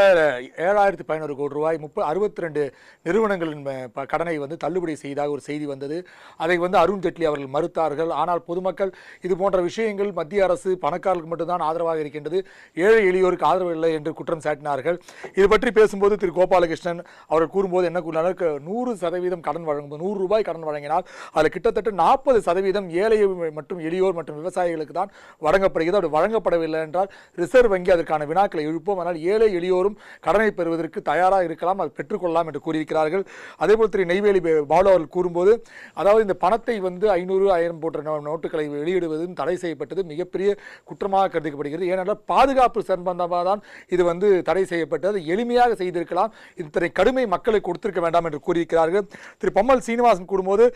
7500 கோடி ரூபாய் 62 நிறுவனங்களின் கடனை வந்து தள்ளுபடி செய்தாக ஒரு செய்தி வந்தது. அதை வந்து அருண் ஜேட்லி அவர்கள் மறுத்தார்கள். ஆனால் பொதுமக்கள் இது போன்ற விஷயங்கள் மத்திய அரசு பணக்காரர்களுக்கு மட்டும்தான் ஆதரவாக இருக்கின்றது, ஏழை எளியோருக்கு ஆதரவு இல்லை என்று குற்றம் சாட்டினார்கள். இது பற்றி பேசும்போது திரு கோபாலகிருஷ்ணன் அவர்கள் கூறும்போது என்ன கூறினார், 100% கடன் வழங்கும்போது 100 ரூபாய் கடன் வழங்கினால் அதில் கிட்டத்தட்ட 40% ஏழை மற்றும் எளியோர் மற்றும் விவசாயிகளுக்கு தான் வழங்கப்படுகிறது. அப்படி வழங்கப்படவில்லை என்றால் ரிசர்வ் வங்கி அதற்கான வினாக்களை எழுப்போம். ஆனால் ஏழை எளியோரும் கடனை பெறுவதற்கு தயாராக இருக்கலாம், அது பெற்றுக்கொள்ளலாம் என்று கூறியிருக்கிறார்கள். அதேபோல் திரு நெய்வேலி பாலு அவர்கள் கூறும்போது, அதாவது இந்த பணத்தை வந்து 500, 1000 போன்ற நோட்டுகளை வெளியிடுவதும் தடை செய்யப்பட்டது மிகப்பெரிய குற்றமாக கருதப்படுகிறது. ஏனென்றால் பாதுகாப்பு சம்பந்தமாக தான் இது வந்து தடை செய்யப்பட்டது. எளிமையாக செய்திருக்கலாம், இத்தனை கடுமை மக்களை கொடுத்திருக்க வேண்டாம் என்று கூறியிருக்கிறார்கள். திரு பம்மல் சீனிவாசன் கூறும்போது,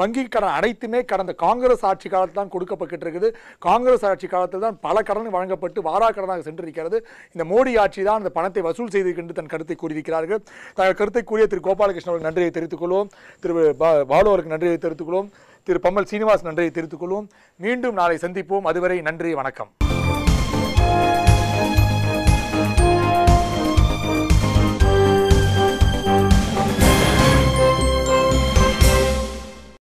வங்கி கடன் அனைத்துமே கடந்த காங்கிரஸ் ஆட்சி காலத்தில் தான் கொடுக்கப்பட்டிருக்கிறது. காங்கிரஸ் ஆட்சி காலத்தில் தான் பல கடன் வழங்கப்பட்டு வாரா கடனாக சென்றிருக்கிறது. இந்த மோடி ஆட்சி தான் அந்த பணத்தை வசூல் செய்திருக்கின்ற தன் கருத்தை கூறியிருக்கிறார்கள். தங்கள் கருத்தை கூறிய திரு கோபாலகிருஷ்ணன் அவர்கள் நன்றியை தெரிவித்துக் கொள்வோம். திரு பாலு அவருக்கு நன்றியை தெரிவித்துக் கொள்வோம். திரு பம்மல் சீனிவாசன் நன்றியை தெரிவித்துக் கொள்வோம். மீண்டும் நாளை சந்திப்போம். அதுவரை நன்றி, வணக்கம்.